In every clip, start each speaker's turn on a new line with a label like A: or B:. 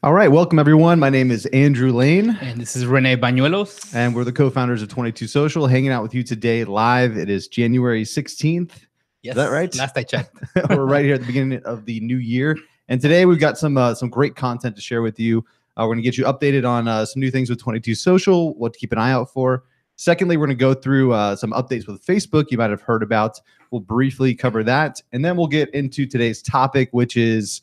A: All right, welcome everyone. My name is Andrew Lane,
B: And this is Rene Bañuelos.
A: and we're the co-founders of 22 Social, hanging out with you today live. It is January 16th.
B: Yes,
A: Is that right?
B: Last I checked.
A: We're right here at the beginning of the new year, and today we've got some great content to share with you. We're going to get you updated on some new things with 22 Social, what to keep an eye out for. Secondly, we're going to go through some updates with Facebook you might have heard about. We'll briefly cover that, and then we'll get into today's topic, which is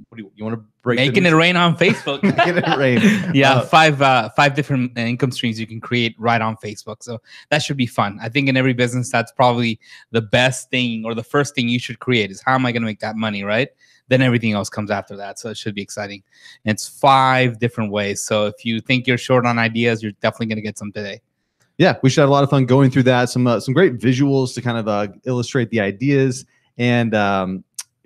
A: what do you want to break?
B: Making it rain on Facebook.
A: Making it rain.
B: Yeah, five different income streams you can create right on Facebook. So that should be fun. I think in every business, that's probably the best thing or the first thing you should create is how am I going to make that money, right? Then everything else comes after that. So it should be exciting. And it's 5 different ways. So if you think you're short on ideas, you're definitely going to get some today.
A: Yeah, we should have a lot of fun going through that. Some great visuals to kind of illustrate the ideas, and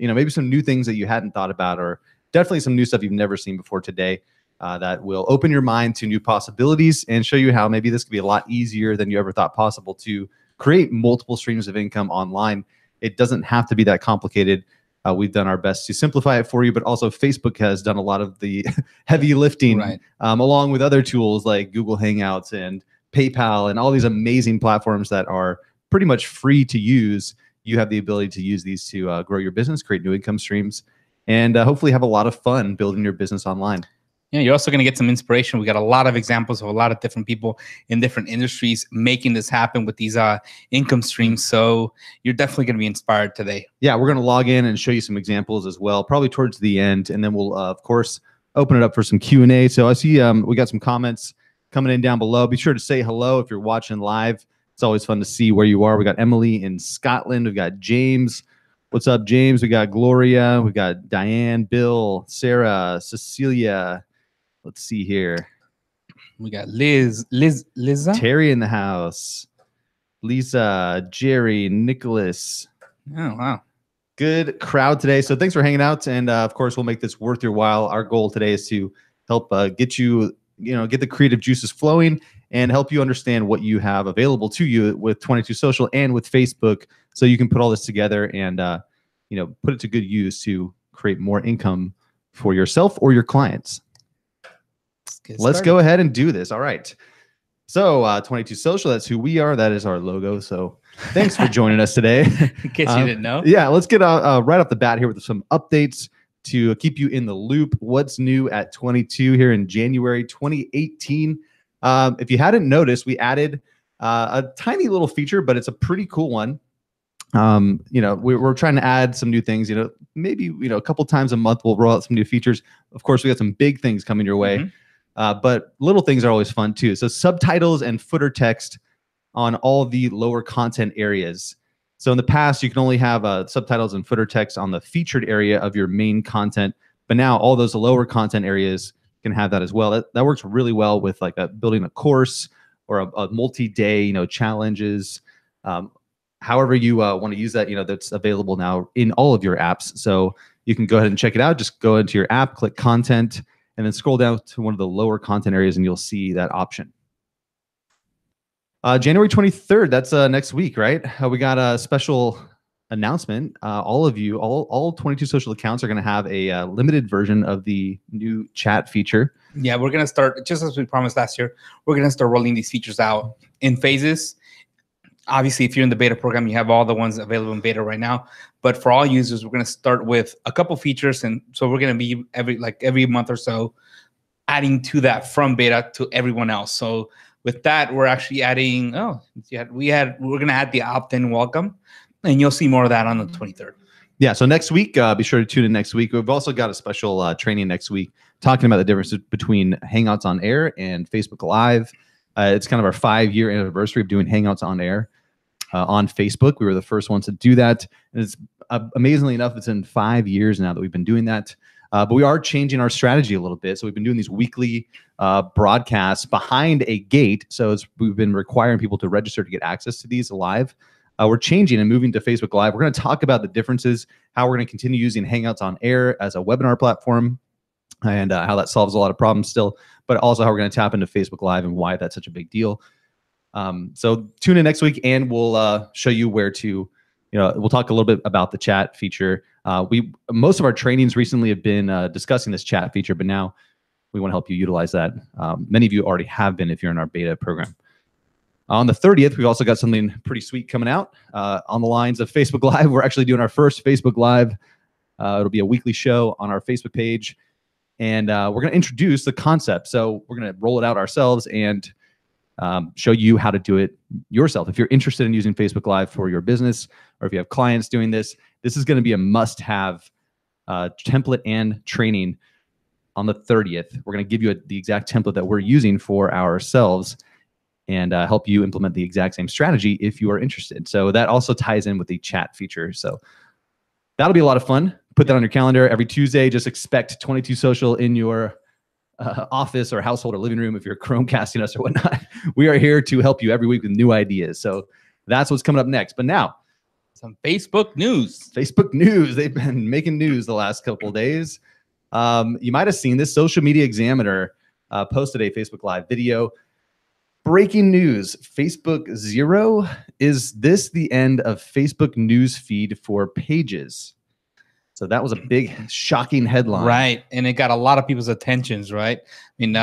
A: maybe some new things that you hadn't thought about, or definitely some new stuff you've never seen before today that will open your mind to new possibilities and show you how maybe this could be a lot easier than you ever thought possible to create multiple streams of income online. It doesn't have to be that complicated. We've done our best to simplify it for you, but also Facebook has done a lot of the heavy lifting,
B: Right.
A: Along with other tools like Google Hangouts and PayPal and all these amazing platforms that are pretty much free to use. You have the ability to use these to grow your business, create new income streams, and hopefully have a lot of fun building your business online.
B: Yeah, you're also going to get some inspiration. We got a lot of examples of a lot of different people in different industries making this happen with these income streams. So you're definitely going to be inspired today.
A: Yeah, we're going to log in and show you some examples as well, probably towards the end, and then we'll, of course, open it up for some Q&A. So I see we got some comments coming in down below. Be sure to say hello if you're watching live. It's always fun to see where you are. We got Emily in Scotland. We've got James. What's up, James? We got Gloria. We got Diane, Bill, Sarah, Cecilia. Let's see here.
B: We got Liza.
A: Terry in the house. Lisa, Jerry, Nicholas.
B: Oh, wow.
A: Good crowd today. So thanks for hanging out. And of course, we'll make this worth your while. Our goal today is to help get you, get the creative juices flowing and help you understand what you have available to you with 22 Social and with Facebook, so you can put all this together and put it to good use to create more income for yourself or your clients. Let's go ahead and do this. All right. So 22 Social, that's who we are. That is our logo. So thanks for joining us today.
B: In case you didn't know.
A: Yeah, let's get right off the bat here with some updates to keep you in the loop. What's new at 22 here in January 2018? If you hadn't noticed, we added a tiny little feature, but it's a pretty cool one. We're trying to add some new things. Maybe a couple times a month we'll roll out some new features. Of course, we got some big things coming your way, but little things are always fun too. So subtitles and footer text on all the lower content areas. So in the past, you can only have subtitles and footer text on the featured area of your main content, but now all those lower content areas can have that as well. That works really well with like building a course or a multi-day, challenges. However you want to use that, that's available now in all of your apps. So you can go ahead and check it out. Just go into your app, click content, and then scroll down to one of the lower content areas, and you'll see that option. January 23rd, that's next week, right? We got a special announcement. All of you, all 22 Social accounts are going to have a limited version of the new chat feature.
B: Yeah, we're going to start, just as we promised last year, we're going to start rolling these features out in phases. Obviously, if you're in the beta program, you have all the ones available in beta right now. But for all users, we're going to start with a couple features. And so we're going to be every month or so adding to that from beta to everyone else. So with that, we're actually adding, we're going to add the opt-in welcome. And you'll see more of that on the 23rd.
A: Yeah, so next week, be sure to tune in next week. We've also got a special training next week talking about the differences between Hangouts on Air and Facebook Live. It's kind of our 5-year anniversary of doing Hangouts on Air on Facebook. We were the first ones to do that. And it's amazingly enough, it's in 5 years now that we've been doing that. But we are changing our strategy a little bit. So we've been doing these weekly broadcasts behind a gate. So we've been requiring people to register to get access to these live. We're changing and moving to Facebook Live. We're going to talk about the differences, how we're going to continue using Hangouts on Air as a webinar platform, and how that solves a lot of problems still, but also how we're going to tap into Facebook Live and why that's such a big deal. So tune in next week, and we'll show you where to, we'll talk a little bit about the chat feature. Most of our trainings recently have been discussing this chat feature, but now we want to help you utilize that. Many of you already have been if you're in our beta program. On the 30th, we've also got something pretty sweet coming out on the lines of Facebook Live. We're actually doing our first Facebook Live. It'll be a weekly show on our Facebook page. And we're going to introduce the concept. So we're going to roll it out ourselves and show you how to do it yourself. If you're interested in using Facebook Live for your business, or if you have clients doing this, this is going to be a must-have template and training on the 30th. We're going to give you the exact template that we're using for ourselves and help you implement the exact same strategy if you are interested. So that also ties in with the chat feature. So that'll be a lot of fun. Put that on your calendar every Tuesday. Just expect 22 Social in your office or household or living room if you're Chromecasting us or whatnot. We are here to help you every week with new ideas. So that's what's coming up next. But now,
B: some Facebook news.
A: Facebook news. They've been making news the last couple of days. You might have seen this. Social Media Examiner posted a Facebook Live video. Breaking news, Facebook Zero. Is this the end of Facebook news feed for pages? So that was a big, shocking headline.
B: Right. And it got a lot of people's attentions, right? I mean,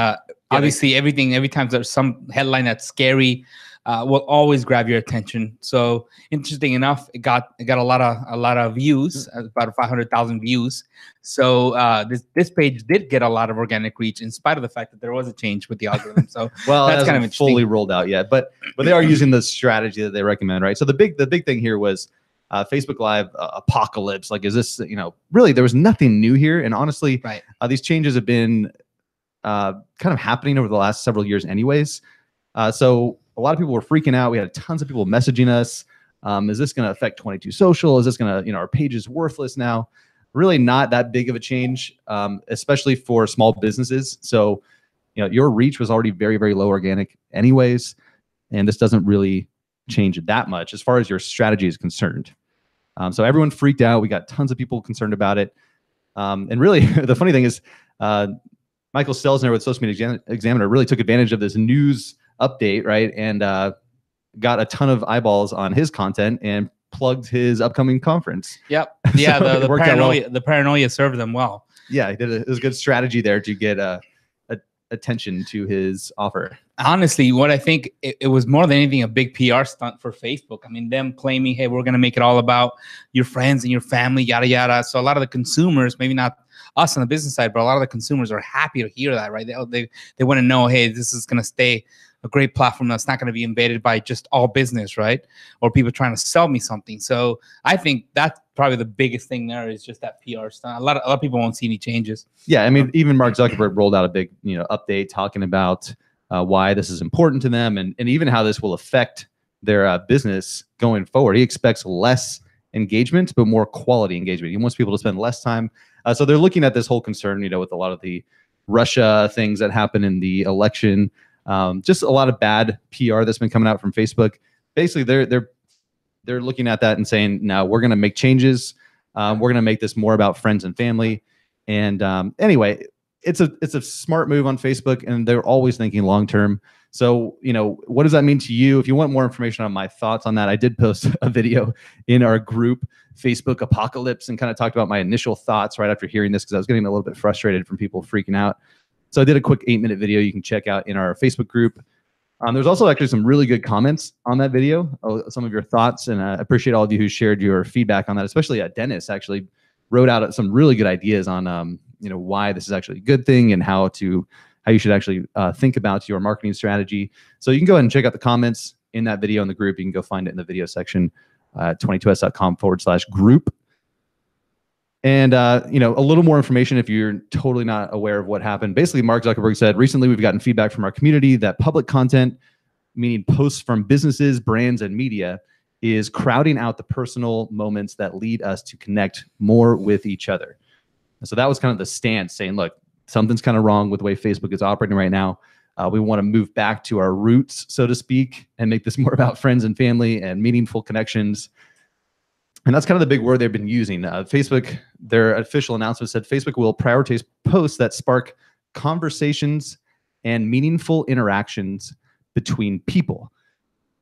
B: obviously, every time there's some headline that's scary, will always grab your attention. So interesting enough, it got a lot of views, about 500,000 views. So this page did get a lot of organic reach in spite of the fact that there was a change with the algorithm. So
A: well,
B: that's kind of interesting.
A: Fully rolled out yet, but they are using the strategy that they recommend, right? So the big thing here was Facebook Live apocalypse. Like, is this, really there was nothing new here. And honestly,
B: right.
A: These changes have been kind of happening over the last several years anyways. So a lot of people were freaking out. We had tons of people messaging us. Is this going to affect 22 Social? Is this going to, our page is worthless now? Really not that big of a change, especially for small businesses. So, your reach was already very, very low organic anyways. And this doesn't really change it that much as far as your strategy is concerned. So everyone freaked out. We got tons of people concerned about it. And really, the funny thing is, Michael Stelzner with Social Media Examiner really took advantage of this news update, right? And got a ton of eyeballs on his content and plugged his upcoming conference.
B: Yep. Yeah, so the paranoia served them well.
A: Yeah, it was a good strategy there to get attention to his offer.
B: Honestly, what I think it was more than anything a big PR stunt for Facebook. I mean, them claiming, hey, we're going to make it all about your friends and your family, yada, yada. So a lot of the consumers, maybe not us on the business side, but a lot of the consumers are happy to hear that, right? They want to know, hey, this is going to stay a great platform that's not going to be invaded by just all business, right? Or people trying to sell me something. So I think that's probably the biggest thing there is just that PR stunt. A lot of people won't see any changes.
A: Yeah, I mean, even Mark Zuckerberg rolled out a big, update talking about why this is important to them and even how this will affect their business going forward. He expects less engagement, but more quality engagement. He wants people to spend less time. So they're looking at this whole concern, with a lot of the Russia things that happen in the election. Just a lot of bad PR that's been coming out from Facebook. Basically, they're looking at that and saying, "No, we're going to make changes. We're going to make this more about friends and family." And anyway, it's a smart move on Facebook, and they're always thinking long term. So, what does that mean to you? If you want more information on my thoughts on that, I did post a video in our group, Facebook Apocalypse, and kind of talked about my initial thoughts right after hearing this because I was getting a little bit frustrated from people freaking out. So I did a quick 8-minute video you can check out in our Facebook group. There's also actually some really good comments on that video, some of your thoughts, and I appreciate all of you who shared your feedback on that, especially Dennis actually wrote out some really good ideas on why this is actually a good thing and how you should actually think about your marketing strategy. So you can go ahead and check out the comments in that video in the group. You can go find it in the video section at 22s.com/group. And, a little more information if you're totally not aware of what happened. Basically, Mark Zuckerberg said, recently we've gotten feedback from our community that public content, meaning posts from businesses, brands, and media, is crowding out the personal moments that lead us to connect more with each other. And so that was kind of the stance, saying, look, something's kind of wrong with the way Facebook is operating right now. We want to move back to our roots, so to speak, and make this more about friends and family and meaningful connections. And that's kind of the big word they've been using. Facebook, their official announcement said Facebook will prioritize posts that spark conversations and meaningful interactions between people.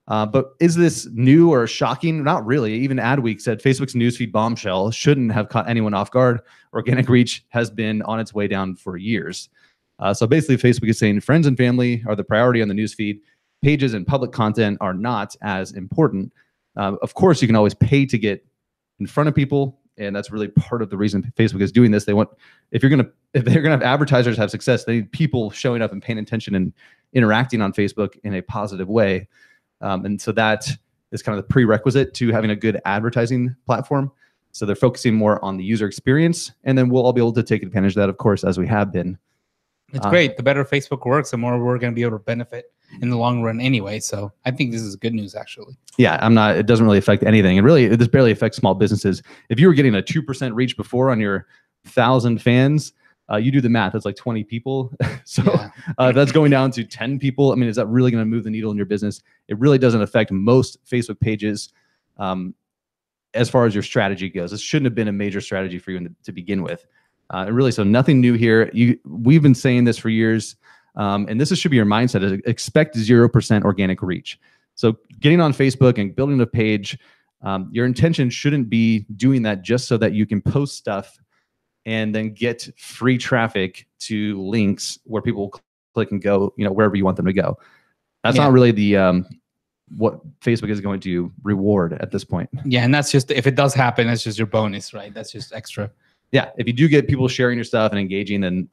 A: But is this new or shocking? Not really. Even Adweek said Facebook's newsfeed bombshell shouldn't have caught anyone off guard. Organic reach has been on its way down for years. So basically, Facebook is saying friends and family are the priority on the newsfeed. Pages and public content are not as important. Of course, you can always pay to get in front of people, and that's really part of the reason Facebook is doing this. They want, if they're gonna have advertisers have success, they need people showing up and paying attention and interacting on Facebook in a positive way. And so that is kind of the prerequisite to having a good advertising platform. So they're focusing more on the user experience, and then we'll all be able to take advantage of that, of course, as we have been.
B: It's great. The better Facebook works, the more we're going to be able to benefit in the long run anyway. So I think this is good news, actually.
A: Yeah, it doesn't really affect anything. And really, this barely affects small businesses. If you were getting a 2% reach before on your 1,000 fans, you do the math, that's like 20 people. So that's going down to 10 people. I mean, is that really going to move the needle in your business? It really doesn't affect most Facebook pages as far as your strategy goes. This shouldn't have been a major strategy for you to begin with. And really, so nothing new here. We've been saying this for years, and this should be your mindset: is expect 0% organic reach. So getting on Facebook and building a page, your intention shouldn't be doing that just so that you can post stuff and then get free traffic to links where people will click and go, wherever you want them to go. That's not really the what Facebook is going to reward at this point.
B: Yeah, and that's just, if it does happen, that's just your bonus, right? That's just extra.
A: Yeah, if you do get people sharing your stuff and engaging, then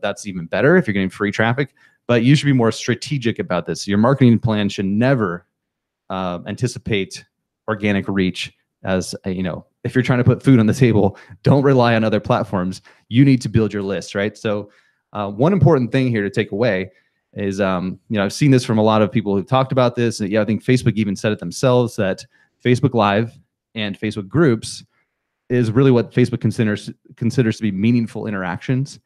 A: that's even better if you're getting free traffic. But you should be more strategic about this. Your marketing plan should never anticipate organic reach as if you're trying to put food on the table, don't rely on other platforms. You need to build your list, right? So one important thing here to take away is, I've seen this from a lot of people who've talked about this. And I think Facebook even said it themselves, that Facebook Live and Facebook Groups is really what Facebook considers to be meaningful interactions.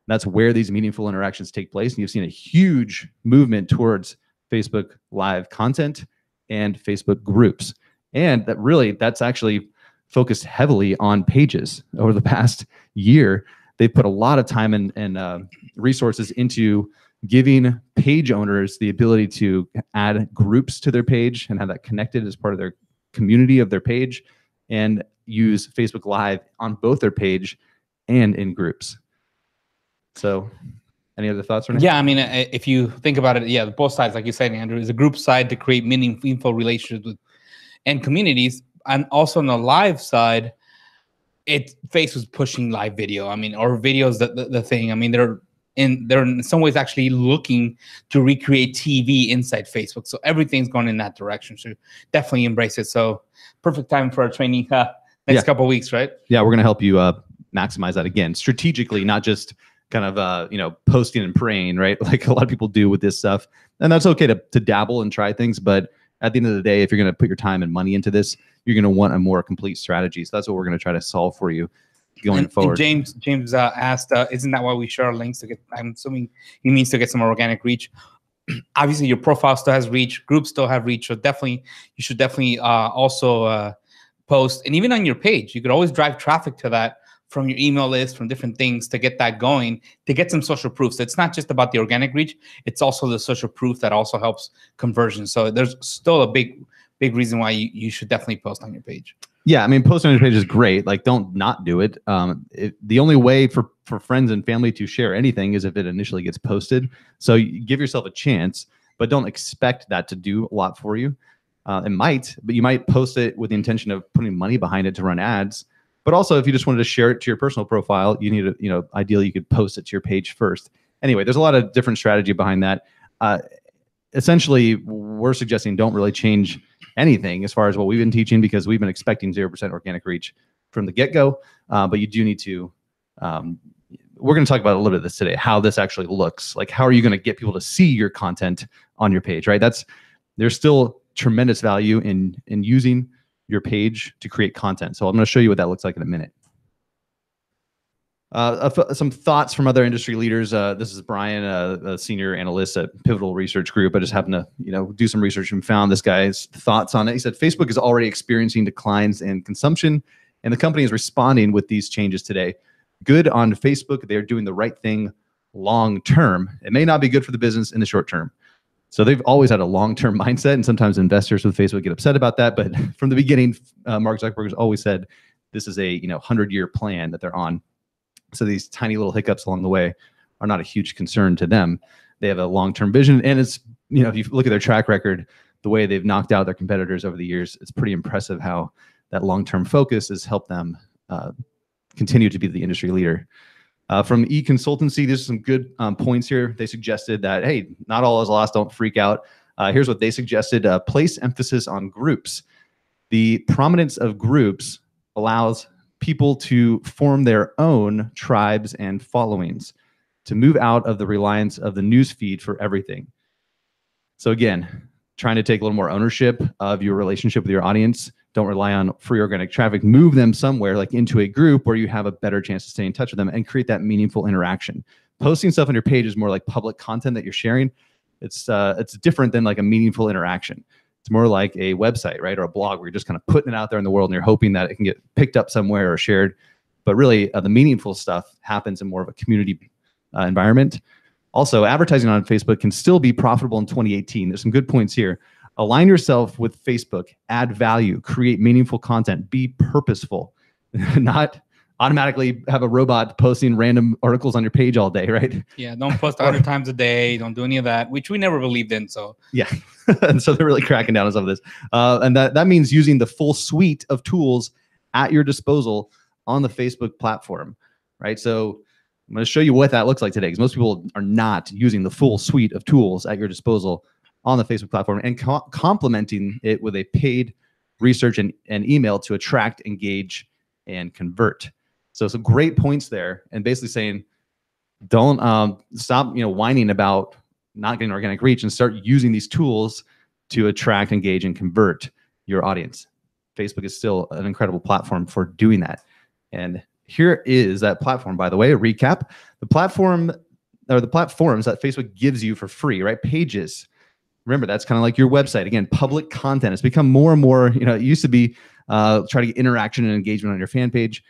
A: That's where these meaningful interactions take place. And you've seen a huge movement towards Facebook Live content and Facebook Groups. And that's actually focused heavily on pages over the past year. They've put a lot of time and resources into giving page owners the ability to add groups to their page and have that connected as part of their community of their page, and use Facebook Live on both their page and in groups. So any other thoughts? Renee?
B: Yeah, I mean, if you think about it, both sides, like you said, Andrew, is a group side to create meaningful relationships with and communities. And also on the live side, Facebook's pushing live video. I mean, or videos, the thing. I mean, they're in some ways actually looking to recreate TV inside Facebook. So everything's going in that direction. So definitely embrace it. So perfect time for our training next couple of weeks, right?
A: Yeah, we're going to help you maximize that again strategically, not just kind of posting and praying, right? Like a lot of people do with this stuff. And that's okay to dabble and try things, but at the end of the day, if you're going to put your time and money into this, you're going to want a more complete strategy. So that's what we're going to try to solve for you going forward.
B: And James asked, isn't that why we share our links to get? I'm assuming he means to get some organic reach. Obviously, your profile still has reach, groups still have reach, so you should definitely also post. And even on your page, you could always drive traffic to that from your email list, from different things to get that going, to get some social proof. So it's not just about the organic reach, it's also the social proof that also helps conversion. So there's still a big reason why you should definitely post on your page.
A: Yeah, I mean, posting on your page is great. Like, don't not do it. The only way for friends and family to share anything is if it initially gets posted. So you give yourself a chance, but don't expect that to do a lot for you. It might, but you might post it with the intention of putting money behind it to run ads. But also, if you just wanted to share it to your personal profile, you need to, ideally, you could post it to your page first. Anyway, there's a lot of different strategy behind that. Essentially, we're suggesting don't really change anything as far as what we've been teaching, because we've been expecting 0% organic reach from the get-go. But you do need to, we're going to talk about a little bit of this today, how this actually looks. Like, how are you going to get people to see your content on your page, right? There's still tremendous value in using your page to create content. So I'm going to show you what that looks like in a minute. Some thoughts from other industry leaders. This is Brian, a senior analyst at Pivotal Research Group. I just happened to do some research and found this guy's thoughts on it. He said Facebook is already experiencing declines in consumption, and the company is responding with these changes today. Good on Facebook. They're doing the right thing long term. It may not be good for the business in the short term. So they've always had a long-term mindset, and sometimes investors with Facebook get upset about that. But from the beginning, Mark Zuckerberg has always said this is a 100-year plan that they're on. So these tiny little hiccups along the way are not a huge concern to them. They have a long-term vision, and it's if you look at their track record, the way they've knocked out their competitors over the years, it's pretty impressive how that long-term focus has helped them continue to be the industry leader. From eConsultancy, there's some good points here. They suggested that, hey, not all is lost, don't freak out. Here's what they suggested. Place emphasis on groups. The prominence of groups allows people to form their own tribes and followings, to move out of the reliance of the news feed for everything. So again, trying to take a little more ownership of your relationship with your audience. Don't rely on free organic traffic. Move them somewhere, like into a group where you have a better chance to stay in touch with them and create that meaningful interaction. Posting stuff on your page is more like public content that you're sharing. It's different than like a meaningful interaction. It's more like a website, right, or a blog where you're just kind of putting it out there in the world and you're hoping that it can get picked up somewhere or shared. But really, the meaningful stuff happens in more of a community environment. Also, advertising on Facebook can still be profitable in 2018. There's some good points here. Align yourself with Facebook, add value, create meaningful content, be purposeful, not automatically have a robot posting random articles on your page all day, right?
B: Yeah, don't post 100 times a day. Don't do any of that, which we never believed in. So
A: yeah, and so they're really cracking down on some of this. And that means using the full suite of tools at your disposal on the Facebook platform, right? So I'm going to show you what that looks like today, because most people are not using the full suite of tools at your disposal on the Facebook platform, and complementing it with a paid research and email to attract, engage, and convert. So some great points there, and basically saying, don't stop whining about not getting organic reach, and start using these tools to attract, engage, and convert your audience. Facebook is still an incredible platform for doing that. And here is that platform, by the way, a recap. The platform, or the platforms that Facebook gives you for free, right? Pages. Remember, that's kind of like your website. Again, public content. It's become more and more, it used to be try to get interaction and engagement on your fan page.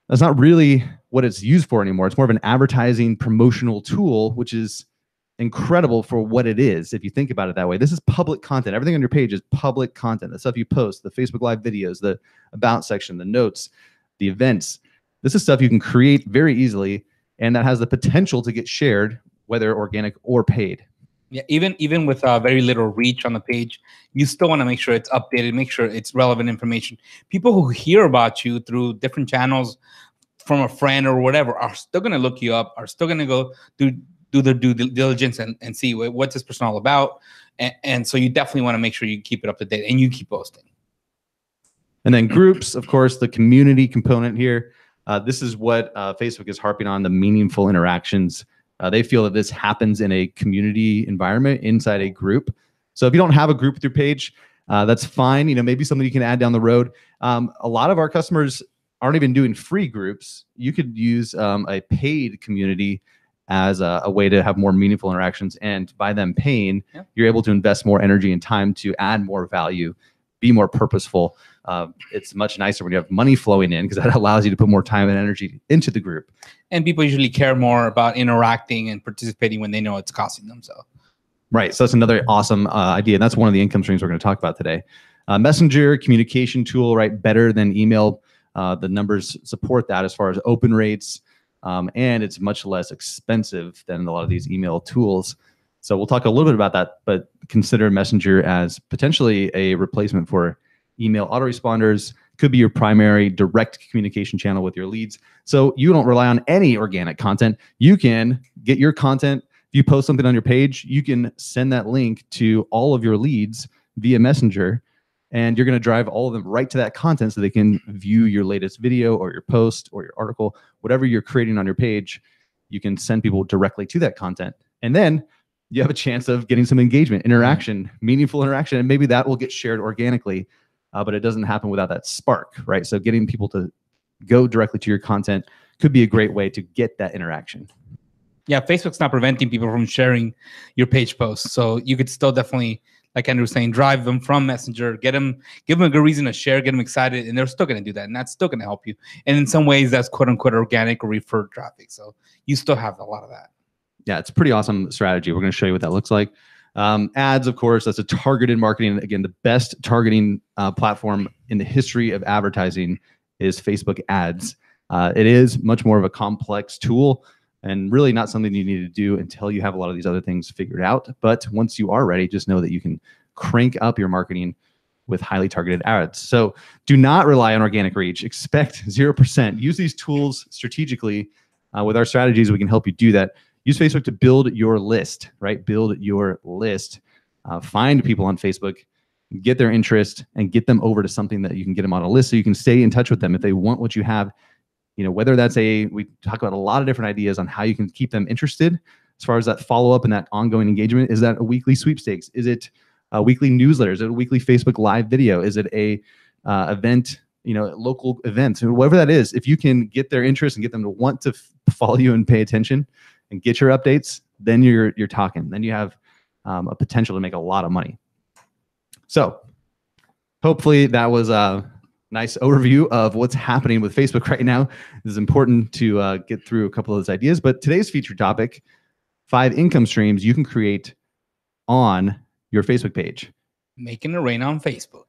A: That's not really what it's used for anymore. It's more of an advertising promotional tool, which is incredible for what it is. If you think about it that way, this is public content. Everything on your page is public content. The stuff you post, the Facebook Live videos, the about section, the notes, the events. This is stuff you can create very easily, and that has the potential to get shared, whether organic or paid.
B: Yeah, even with very little reach on the page, you still want to make sure it's updated, make sure it's relevant information. People who hear about you through different channels from a friend or whatever are still going to look you up, are still going to go do their due diligence and see what's this person all about. And so you definitely want to make sure you keep it up to date and you keep posting.
A: And then groups, of course, the community component here. This is what Facebook is harping on, the meaningful interactions. They feel that this happens in a community environment inside a group. So if you don't have a group with your page, that's fine. Maybe something you can add down the road. A lot of our customers aren't even doing free groups. You could use a paid community as a way to have more meaningful interactions. And by them paying, you're able to invest more energy and time to add more value, be more purposeful. It's much nicer when you have money flowing in, because that allows you to put more time and energy into the group.
B: And people usually care more about interacting and participating when they know it's costing them. So,
A: right. So that's another awesome idea. And that's one of the income streams we're going to talk about today. Messenger communication tool, right? Better than email. The numbers support that as far as open rates. And it's much less expensive than a lot of these email tools. So we'll talk a little bit about that, but consider Messenger as potentially a replacement for email autoresponders. Could be your primary direct communication channel with your leads. So you don't rely on any organic content. You can get your content. If you post something on your page, you can send that link to all of your leads via Messenger, and you're going to drive all of them right to that content so they can view your latest video or your post or your article, whatever you're creating on your page. You can send people directly to that content. And then you have a chance of getting some engagement, interaction, meaningful interaction, and maybe that will get shared organically. But it doesn't happen without that spark, right? So getting people to go directly to your content could be a great way to get that interaction.
B: Yeah, Facebook's not preventing people from sharing your page posts. So you could still definitely, like Andrew was saying, drive them from Messenger, give them a good reason to share, get them excited, and they're still going to do that. And that's still going to help you. And in some ways, that's quote unquote organic or referred traffic. So you still have a lot of that.
A: Yeah, it's a pretty awesome strategy. We're going to show you what that looks like. Ads, of course, that's a targeted marketing. Again, the best targeting platform in the history of advertising is Facebook ads. It is much more of a complex tool and really not something you need to do until you have a lot of these other things figured out. But once you are ready, just know that you can crank up your marketing with highly targeted ads. So do not rely on organic reach. Expect 0%. Use these tools strategically. With our strategies, we can help you do that. Use Facebook to build your list, right? Build your list. Find people on Facebook, get their interest, and get them over to something that you can get them on a list so you can stay in touch with them. If they want what you have, whether that's we talk about a lot of different ideas on how you can keep them interested as far as that follow-up and that ongoing engagement. Is that a weekly sweepstakes? Is it a weekly newsletter? Is it a weekly Facebook live video? Is it a event, local events, whatever that is? If you can get their interest and get them to want to follow you and pay attention and get your updates, then you're talking. Then you have a potential to make a lot of money. So hopefully that was a nice overview of what's happening with Facebook right now. It is important to get through a couple of those ideas. But today's featured topic, 5 income streams you can create on your Facebook page. Making it rain on Facebook.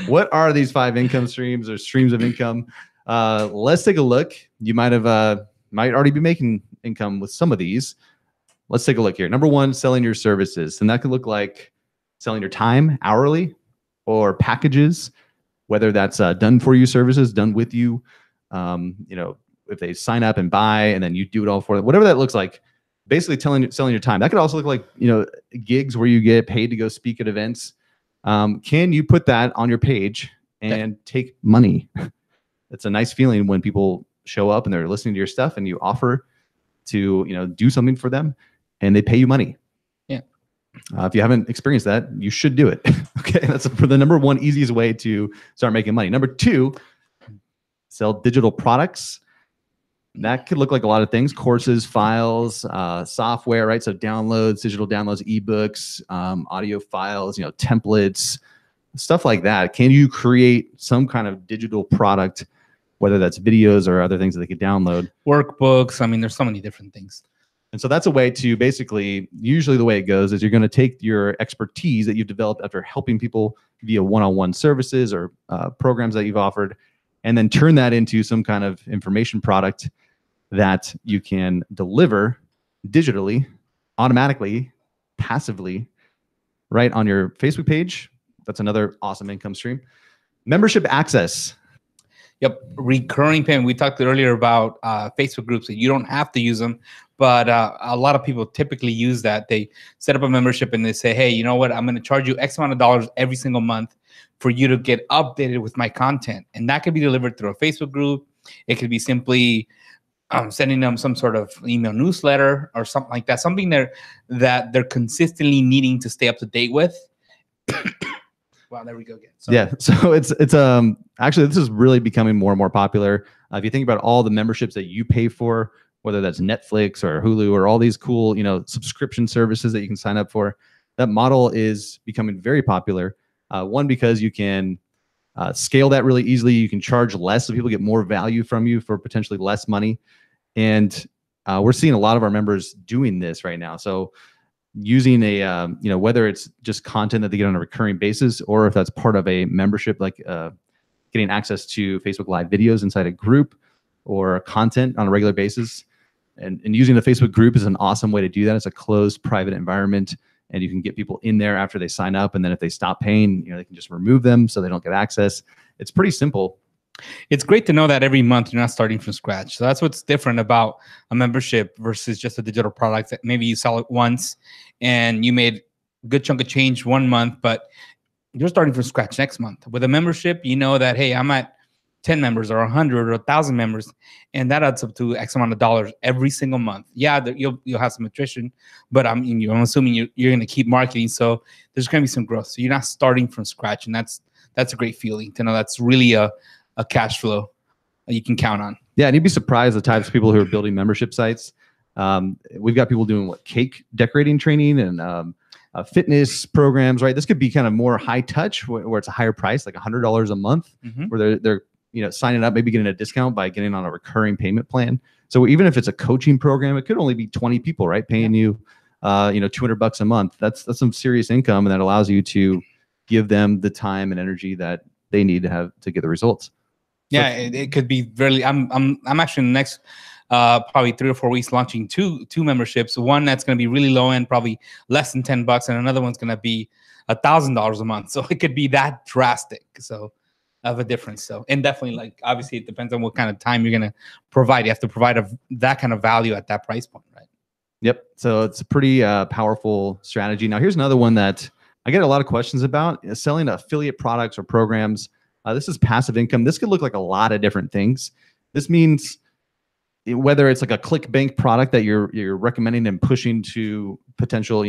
A: What are these 5 income streams or streams of income? Let's take a look. You might already be making income with some of these. Let's take a look here. Number 1, selling your services. And that could look like selling your time hourly or packages, whether that's done for you services, done with you. If they sign up and buy and then you do it all for them, whatever that looks like, basically selling your time. That could also look like, gigs where you get paid to go speak at events. Can you put that on your page and take money? It's a nice feeling when people show up and they're listening to your stuff and you offer to, do something for them and they pay you money. Yeah. If you haven't experienced that, you should do it. Okay. That's the number 1 easiest way to start making money. Number 2, sell digital products. That could look like a lot of things: courses, files, software, right? So downloads, digital downloads, ebooks, audio files, templates, stuff like that. Can you create some kind of digital product, whether that's videos or other things that they could download? Workbooks. I mean, there's so many different things. And so that's a way to basically, usually the way it goes is you're going to take your expertise that you've developed after helping people via one-on-one services or programs that you've offered, and then turn that into some kind of information product that you can deliver digitally, automatically, passively, right on your Facebook page. That's another awesome income stream. Membership access. Yep, recurring payment. We talked earlier about Facebook groups. That you don't have to use them, but a lot of people typically use that. They set up a membership and they say, hey, you know what? I'm going to charge you X amount of dollars every single month for you to get updated with my content. And that could be delivered through a Facebook group. It could be simply sending them some sort of email newsletter or something like that. Something that they're consistently needing to stay up to date with. Wow, there we go again. So. Yeah, so it's actually, this is really becoming more and more popular. If you think about all the memberships that you pay for, whether that's Netflix or Hulu or all these cool, subscription services that you can sign up for, that model is becoming very popular. One, because you can scale that really easily. You can charge less, so people get more value from you for potentially less money. And we're seeing a lot of our members doing this right now. So using whether it's just content that they get on a recurring basis, or if that's part of a membership, like getting access to Facebook Live videos inside a group or content on a regular basis. And using the Facebook group is an awesome way to do that. It's a closed, private environment, and you can get people in there after they sign up. And then if they stop paying, they can just remove them so they don't get access. It's pretty simple. It's great to know that every month you're not starting from scratch. So that's what's different about a membership versus just a digital product that maybe you sell it once and you made a good chunk of change one month, but you're starting from scratch next month. With a membership, you know that, hey, I'm at 10 members or 100 or 1,000 members, and that adds up to X amount of dollars every single month. Yeah, you'll have some attrition, but I'm assuming you're going to keep marketing, so there's going to be some growth. So you're not starting from scratch, and that's a great feeling to know that's really a cash flow that you can count on. Yeah, and you'd be surprised the types of people who are building membership sites. We've got people doing cake decorating training and fitness programs, right? This could be kind of more high touch, where it's a higher price, like $100 a month, where they're signing up, maybe getting a discount by getting on a recurring payment plan. So even if it's a coaching program, it could only be 20 people, right? Paying you $200 a month. That's some serious income, and that allows you to give them the time and energy that they need to have to get the results.
B: Yeah, it could be really. I'm actually in the next probably 3 or 4 weeks launching two memberships. One that's going to be really low end, probably less than $10, and another one's going to be $1,000 a month. So it could be that drastic. So of a difference. So, and definitely, like, obviously it depends on what kind of time you're going to provide. You have to provide that kind of value at that price point, right?
A: Yep. So it's a pretty powerful strategy. Now, here's another one that I get a lot of questions about: selling affiliate products or programs. This is passive income. This could look like a lot of different things. This means whether it's like a ClickBank product that you're recommending and pushing to potential,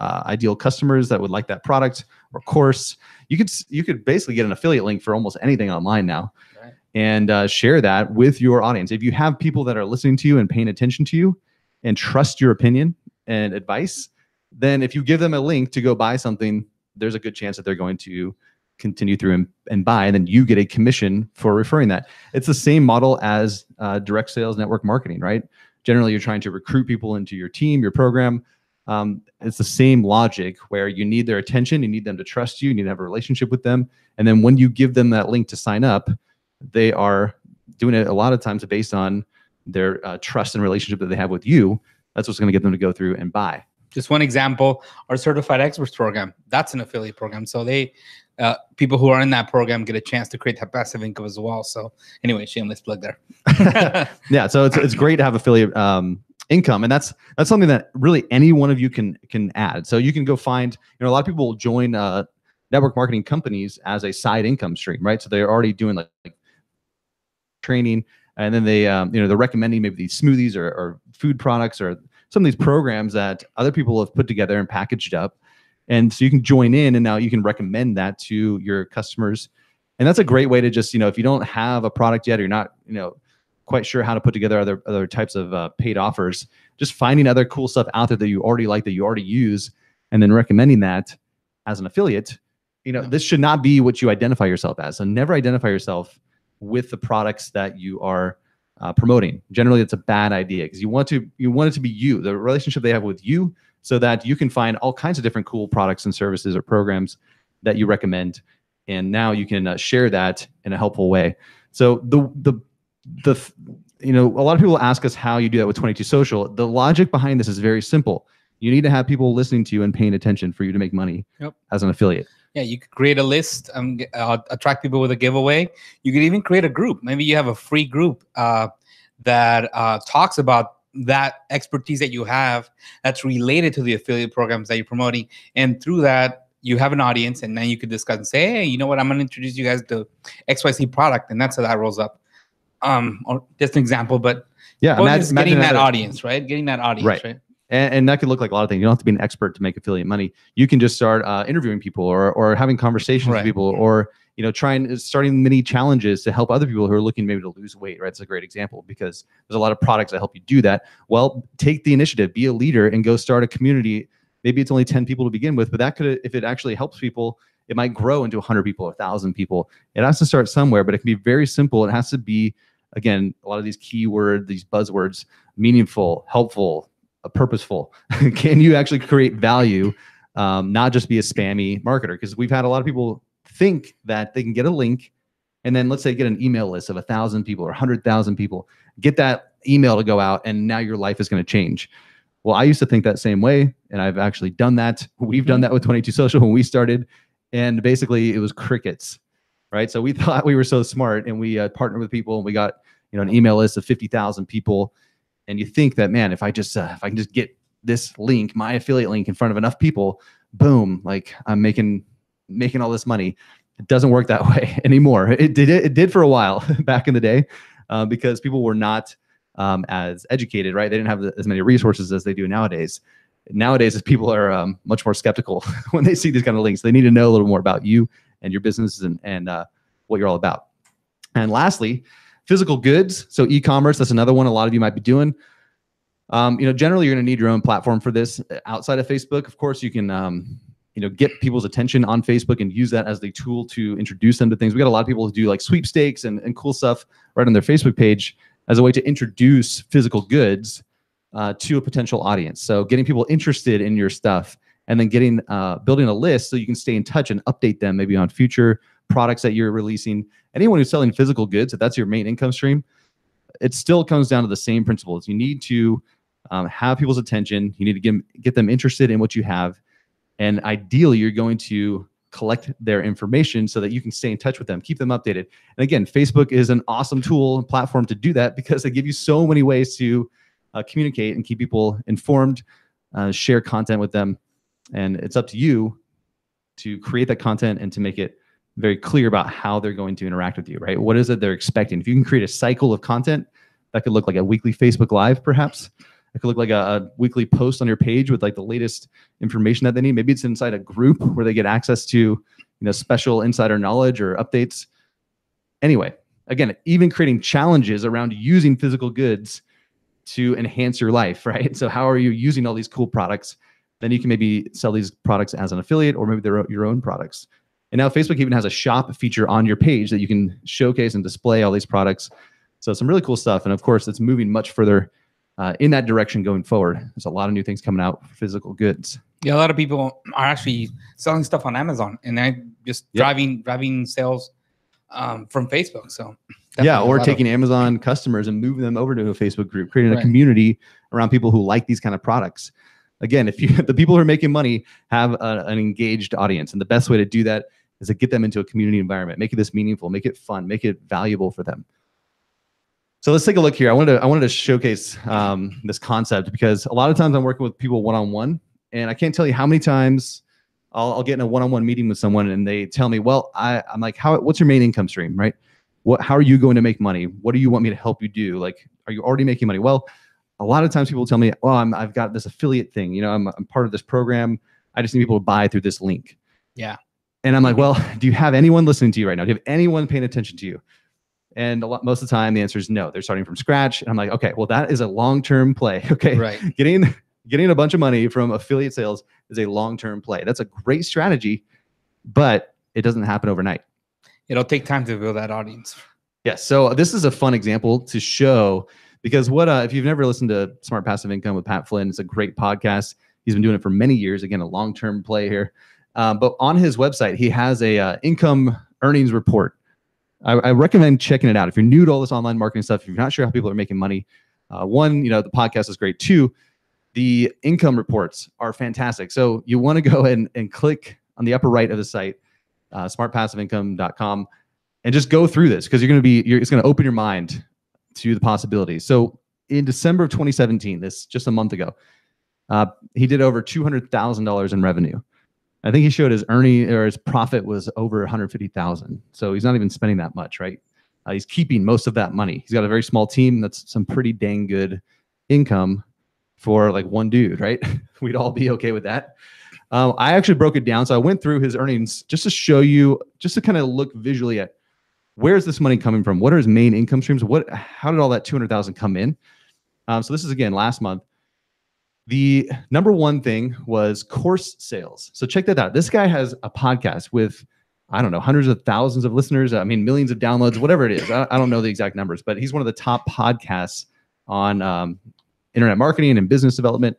A: ideal customers that would like that product or course. You could basically get an affiliate link for almost anything online now, right, and share that with your audience. If you have people that are listening to you and paying attention to you and trust your opinion and advice, then if you give them a link to go buy something, there's a good chance that they're going to continue through and buy, and then you get a commission for referring that. It's the same model as direct sales network marketing, right? Generally, you're trying to recruit people into your team, your program. It's the same logic where you need their attention, you need them to trust you, you need to have a relationship with them. And then when you give them that link to sign up, they are doing it a lot of times based on their trust and relationship that they have with you. That's what's going to get them to go through and buy.
B: Just one example, our Certified Experts program, that's an affiliate program. So they people who are in that program get a chance to create that passive income as well. So anyway, shameless plug there.
A: Yeah, so it's great to have affiliate income, and that's something that really any one of you can add. So you can go find, a lot of people will join network marketing companies as a side income stream, right? So they're already doing like training, and then they they're recommending maybe these smoothies or food products or some of these programs that other people have put together and packaged up. And so you can join in, and now you can recommend that to your customers. And that's a great way to just, if you don't have a product yet, or you're not, quite sure how to put together other types of paid offers, just finding other cool stuff out there that you already like, that you already use, and then recommending that as an affiliate. This should not be what you identify yourself as. So never identify yourself with the products that you are promoting. Generally, it's a bad idea, because you want it to be you, the relationship they have with you, so that you can find all kinds of different cool products and services or programs that you recommend, and now you can share that in a helpful way. So a lot of people ask us how you do that with 22 Social. The logic behind this is very simple. You need to have people listening to you and paying attention for you to make money as an affiliate.
B: Yeah, you could create a list, attract people with a giveaway. You could even create a group. Maybe you have a free group that talks about that expertise that you have that's related to the affiliate programs that you're promoting. And through that, you have an audience, and then you could discuss and say, hey, you know what, I'm going to introduce you guys to XYZ product. And that's how that rolls up. Or just an example, but
A: yeah,
B: getting that audience, right? Getting that audience, right?
A: And that could look like a lot of things. You don't have to be an expert to make affiliate money. You can just start interviewing people or having conversations with people, or starting mini challenges to help other people who are looking maybe to lose weight. Right, it's a great example, because there's a lot of products that help you do that. Well, take the initiative, be a leader, and go start a community. Maybe it's only 10 people to begin with, but that could, if it actually helps people, it might grow into 100 people, 1,000 people. It has to start somewhere, but it can be very simple. It has to be, again, a lot of these keywords, these buzzwords: meaningful, helpful, purposeful. Can you actually create value, not just be a spammy marketer? Because we've had a lot of people think that they can get a link, and then let's say get an email list of 1,000 people or 100,000 people, get that email to go out, and now your life is going to change. Well, I used to think that same way, and I've actually done that. We've done that with 22 Social when we started, and basically it was crickets, right? So we thought we were so smart, and we partnered with people, and we got an email list of 50,000 people. And you think that, man, if I can just get this link, my affiliate link, in front of enough people, boom, like I'm making all this money. It doesn't work that way anymore. It did for a while back in the day, because people were not as educated, right? They didn't have as many resources as they do nowadays. Nowadays, people are much more skeptical when they see these kind of links. They need to know a little more about you and your business and what you're all about. And lastly, physical goods. So e-commerce, that's another one a lot of you might be doing. Generally you're going to need your own platform for this outside of Facebook. Of course, you can get people's attention on Facebook and use that as the tool to introduce them to things. We got a lot of people who do like sweepstakes and cool stuff right on their Facebook page as a way to introduce physical goods to a potential audience. So getting people interested in your stuff, and then getting building a list so you can stay in touch and update them maybe on future products that you're releasing. Anyone who's selling physical goods, if that's your main income stream, it still comes down to the same principles. You need to have people's attention. You need to get them interested in what you have. And ideally, you're going to collect their information so that you can stay in touch with them, keep them updated. And again, Facebook is an awesome tool and platform to do that because they give you so many ways to communicate and keep people informed, share content with them. And it's up to you to create that content and to make it very clear about how they're going to interact with you, right? What is it they're expecting? If you can create a cycle of content, that could look like a weekly Facebook Live, perhaps. It could look like a weekly post on your page with like the latest information that they need. Maybe it's inside a group where they get access to, special insider knowledge or updates. Anyway, again, even creating challenges around using physical goods to enhance your life, right? So how are you using all these cool products? Then you can maybe sell these products as an affiliate, or maybe they're your own products. And now Facebook even has a shop feature on your page that you can showcase and display all these products. So some really cool stuff. And of course, it's moving much further in that direction going forward. There's a lot of new things coming out for physical goods.
B: Yeah, a lot of people are actually selling stuff on Amazon, and they're just driving sales from Facebook. So
A: yeah, or taking Amazon customers and moving them over to a Facebook group, creating a community around people who like these kind of products. Again, if the people who are making money have an engaged audience, and the best way to do that is to get them into a community environment, make this meaningful, make it fun, make it valuable for them. So let's take a look here. I wanted to showcase this concept because a lot of times I'm working with people one-on-one, and I can't tell you how many times I'll get in a one-on-one meeting with someone and they tell me, well, I'm like, what's your main income stream, right? How are you going to make money? What do you want me to help you do? Like, are you already making money? Well, a lot of times people tell me, well, I've got this affiliate thing. I'm part of this program. I just need people to buy through this link.
B: Yeah.
A: And I'm like, well, do you have anyone listening to you right now? Do you have anyone paying attention to you? And most of the time, the answer is no. They're starting from scratch. And I'm like, okay, well, that is a long-term play. Okay,
B: right.
A: Getting a bunch of money from affiliate sales is a long-term play. That's a great strategy, but it doesn't happen overnight.
B: It'll take time to build that audience.
A: Yes. So this is a fun example to show, because if you've never listened to Smart Passive Income with Pat Flynn, it's a great podcast. He's been doing it for many years. Again, a long-term play here. But on his website, he has a income earnings report. I recommend checking it out. If you're new to all this online marketing stuff, if you're not sure how people are making money, one, the podcast is great. Two, the income reports are fantastic. So you want to go and click on the upper right of the site, smartpassiveincome.com, and just go through this, because it's going to open your mind to the possibilities. So in December of 2017, just a month ago, he did over $200,000 in revenue. I think he showed his his profit was over $150,000. So he's not even spending that much, right? He's keeping most of that money. He's got a very small team. That's some pretty dang good income for like one dude, right? We'd all be okay with that. I actually broke it down. So I went through his earnings just to show you, just to kind of look visually at where's this money coming from? What are his main income streams? How did all that $200,000 come in? So this is, again, last month. The number one thing was course sales. So check that out. This guy has a podcast with, I don't know, hundreds of thousands of listeners. I mean, millions of downloads, whatever it is. I don't know the exact numbers, but he's one of the top podcasts on internet marketing and business development.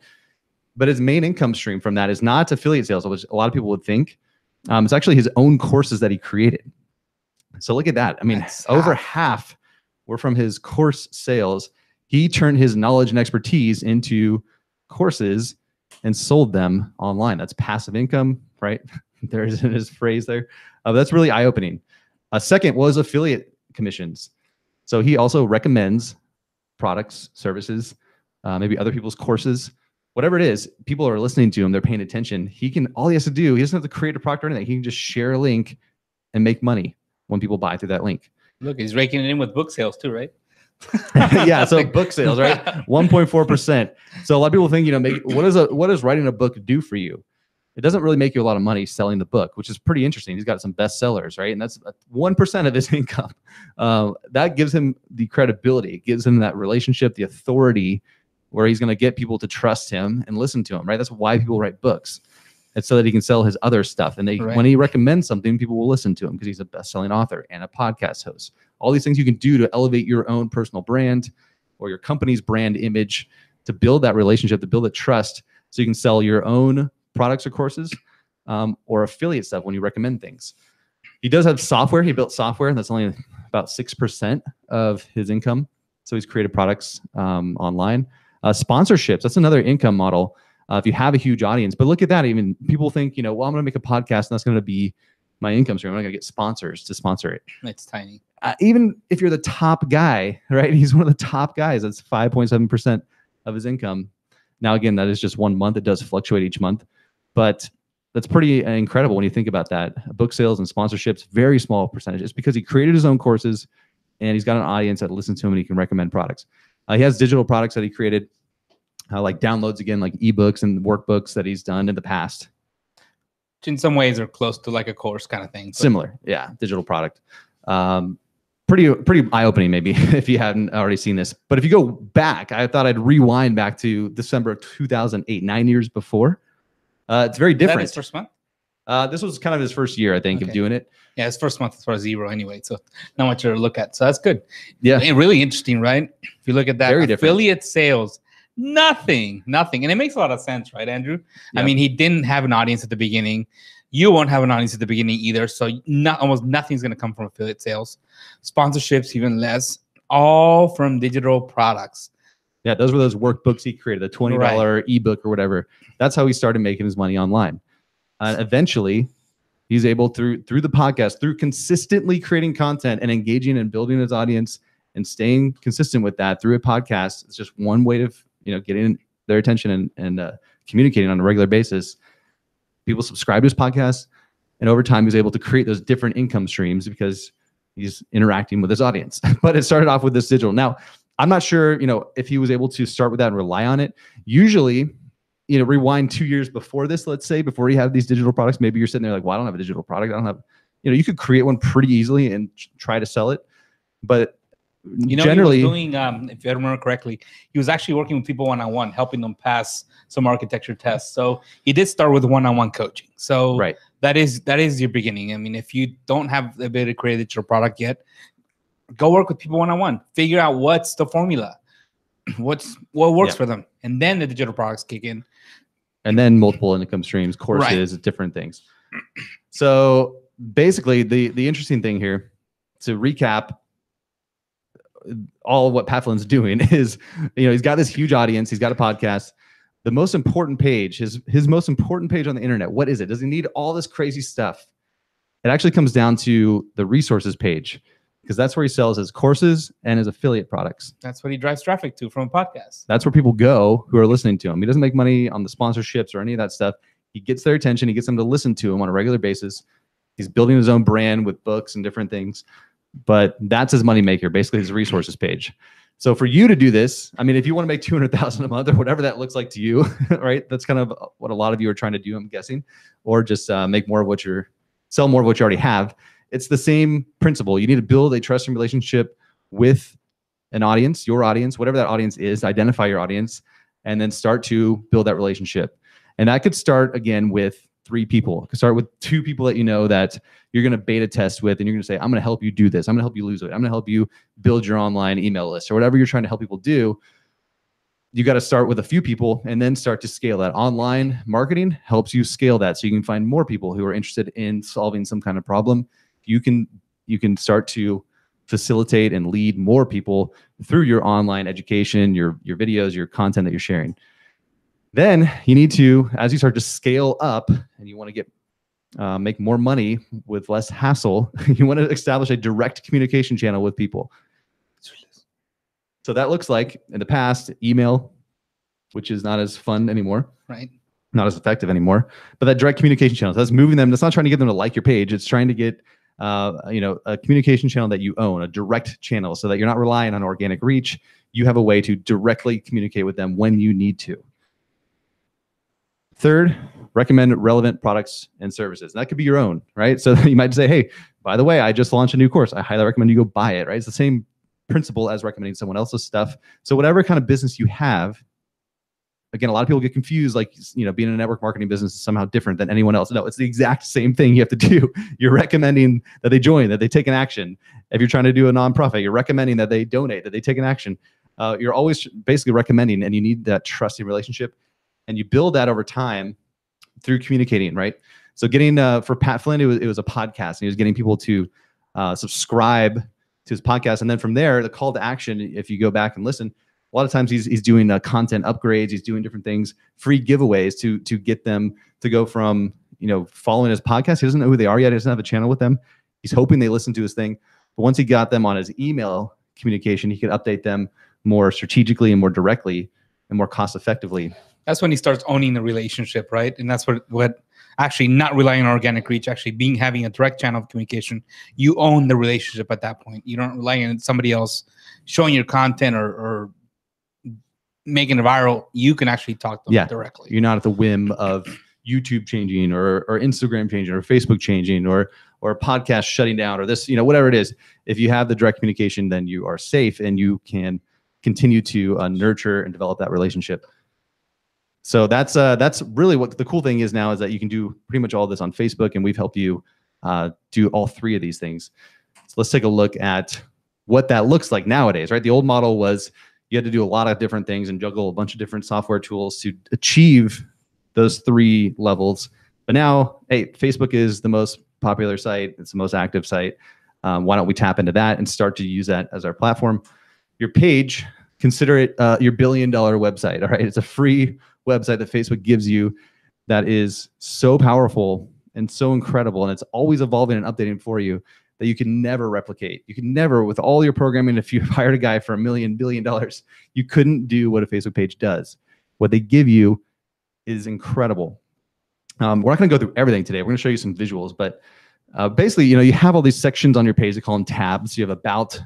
A: But his main income stream from that is not affiliate sales, which a lot of people would think. It's actually his own courses that he created. So look at that. I mean, over half were from his course sales. He turned his knowledge and expertise into courses and sold them online. That's passive income, right? There's his phrase there. That's really eye-opening. Second was affiliate commissions. So he also recommends products, services, maybe other people's courses, whatever it is. People are listening to him. They're paying attention. All he has to do, he doesn't have to create a product or anything. He can just share a link and make money when people buy through that link.
B: Look, he's raking it in with book sales too, right?
A: Yeah, so book sales, right? 1.4%. So a lot of people think, what does writing a book do for you? It doesn't really make you a lot of money selling the book, which is pretty interesting. He's got some bestsellers, right? And that's 1% of his income. That gives him the credibility, it gives him that relationship, the authority, where he's going to get people to trust him and listen to him, right? That's why people write books. It's so that he can sell his other stuff. And when he recommends something, people will listen to him because he's a best-selling author and a podcast host. All these things you can do to elevate your own personal brand or your company's brand image to build that relationship, to build that trust, so you can sell your own products or courses, or affiliate stuff when you recommend things. He does have software. He built software. That's only about 6% of his income. So he's created products online. Sponsorships, that's another income model. If you have a huge audience, but look at that. Even people think, well, I'm going to make a podcast and that's going to be my income stream. I'm going to get sponsors to sponsor it.
B: It's tiny.
A: Even if you're the top guy, right? He's one of the top guys. That's 5.7% of his income. Now, again, that is just 1 month. It does fluctuate each month, but that's pretty incredible when you think about that. Book sales and sponsorships, very small percentage. It's because he created his own courses and he's got an audience that listens to him and he can recommend products. He has digital products that he created, like downloads, again, like ebooks and workbooks that he's done in the past.
B: Which in some ways are close to like a course kind of thing.
A: Similar, yeah, digital product. Pretty eye-opening maybe if you hadn't already seen this. But if you go back, I thought I'd rewind back to December of 2008, 9 years before. It's very different.
B: Is that his first month?
A: This was kind of his first year, I think, of doing it.
B: Yeah, his first month was 0 anyway, so not much to look at. So that's good.
A: Yeah,
B: really interesting, right? If you look at that,
A: very
B: affiliate sales, nothing, and it makes a lot of sense, right, Andrew? Yeah. I mean, he didn't have an audience at the beginning. You won't have an audience at the beginning either, so almost nothing's going to come from affiliate sales. Sponsorships, even less, all from digital products.
A: Yeah, those were those workbooks he created, the $20 ebook or whatever. That's how he started making his money online. Eventually, he's able, through the podcast, through consistently creating content and engaging and building his audience and staying consistent with that through a podcast. It's just one way of getting their attention and communicating on a regular basis. People subscribe to his podcast, and over time, he's able to create those different income streams because he's interacting with his audience. But it started off with this digital. Now, I'm not sure, if he was able to start with that and rely on it. Usually, rewind 2 years before this, let's say, before you have these digital products, maybe you're sitting there like, well, I don't have a digital product. I don't have, you could create one pretty easily and try to sell it. But generally,
B: he was doing, if I remember correctly, he was actually working with people one-on-one, helping them pass some architecture tests. So he did start with one-on-one coaching. So that is your beginning. I mean, if you don't have the ability to create a digital product yet, go work with people one-on-one. Figure out what's the formula, what works for them, and then the digital products kick in.
A: And then multiple income streams, courses, different things. So basically, the interesting thing here, to recap, all of what Pat Flynn's doing is, he's got this huge audience. He's got a podcast. The most important page, his most important page on the internet, what is it? Does he need all this crazy stuff? It actually comes down to the resources page, because that's where he sells his courses and his affiliate products.
B: That's what he drives traffic to from a podcast.
A: That's where people go who are listening to him. He doesn't make money on the sponsorships or any of that stuff. He gets their attention. He gets them to listen to him on a regular basis. He's building his own brand with books and different things. But that's his moneymaker, basically his resources page. So for you to do this, I mean, if you want to make $200,000 a month or whatever that looks like to you, right? That's kind of what a lot of you are trying to do, I'm guessing, or just make more of what sell more of what you already have. It's the same principle. You need to build a trusting relationship with an audience, your audience, whatever that audience is, identify your audience, and then start to build that relationship. And that could start, again, with 3 people. It could start with 2 people that that you're going to beta test with, and you're going to say, I'm going to help you do this. I'm going to help you lose weight. I'm going to help you build your online email list, or whatever you're trying to help people do. You got to start with a few people and then start to scale that. Online marketing helps you scale that, so you can find more people who are interested in solving some kind of problem. You can start to facilitate and lead more people through your online education, your videos, your content that you're sharing. Then you need to, as you start to scale up and you want to make more money with less hassle, you want to establish a direct communication channel with people. So that looks like, in the past, email, which is not as fun anymore.
B: Right.
A: Not as effective anymore. But that direct communication channel, so that's moving them. That's not trying to get them to like your page. It's trying to get a communication channel that you own, a direct channel, so that you're not relying on organic reach. You have a way to directly communicate with them when you need to. Third, recommend relevant products and services. And that could be your own, right? So you might say, hey, by the way, I just launched a new course. I highly recommend you go buy it, right? It's the same principle as recommending someone else's stuff. So whatever kind of business you have, again, a lot of people get confused, like, being in a network marketing business is somehow different than anyone else. No, it's the exact same thing you have to do. You're recommending that they join, that they take an action. If you're trying to do a nonprofit, you're recommending that they donate, that they take an action. You're always basically recommending, and you need that trusting relationship, and you build that over time through communicating, right? So getting for Pat Flynn, it was a podcast, and he was getting people to subscribe to his podcast, and then from there, the call to action. If you go back and listen, a lot of times he's doing content upgrades, he's doing different things, free giveaways to get them to go from following his podcast. He doesn't know who they are yet. He doesn't have a channel with them. He's hoping they listen to his thing. But once he got them on his email communication, he could update them more strategically and more directly and more cost effectively.
B: That's when he starts owning the relationship, right? And that's what actually not relying on organic reach, actually having a direct channel of communication. You own the relationship at that point. You don't rely on somebody else showing your content or making it viral. You can actually talk to them directly.
A: You're not at the whim of YouTube changing or Instagram changing or Facebook changing or a podcast shutting down or this, whatever it is. If you have the direct communication, then you are safe and you can continue to nurture and develop that relationship. So that's really what the cool thing is now, is that you can do pretty much all this on Facebook, and we've helped you do all three of these things. So let's take a look at what that looks like nowadays, right? The old model was you had to do a lot of different things and juggle a bunch of different software tools to achieve those three levels. But now, hey, Facebook is the most popular site. It's the most active site. Why don't we tap into that and start to use that as our platform? Your page, consider it your $1 billion website. All right, it's a free website that Facebook gives you that is so powerful and so incredible, and it's always evolving and updating for you, that you can never replicate. You can never, with all your programming, if you hired a guy for $1 billion, you couldn't do what a Facebook page does. What they give you is incredible. We're not going to go through everything today. We're going to show you some visuals, but basically, you have all these sections on your page. They call them tabs. You have about,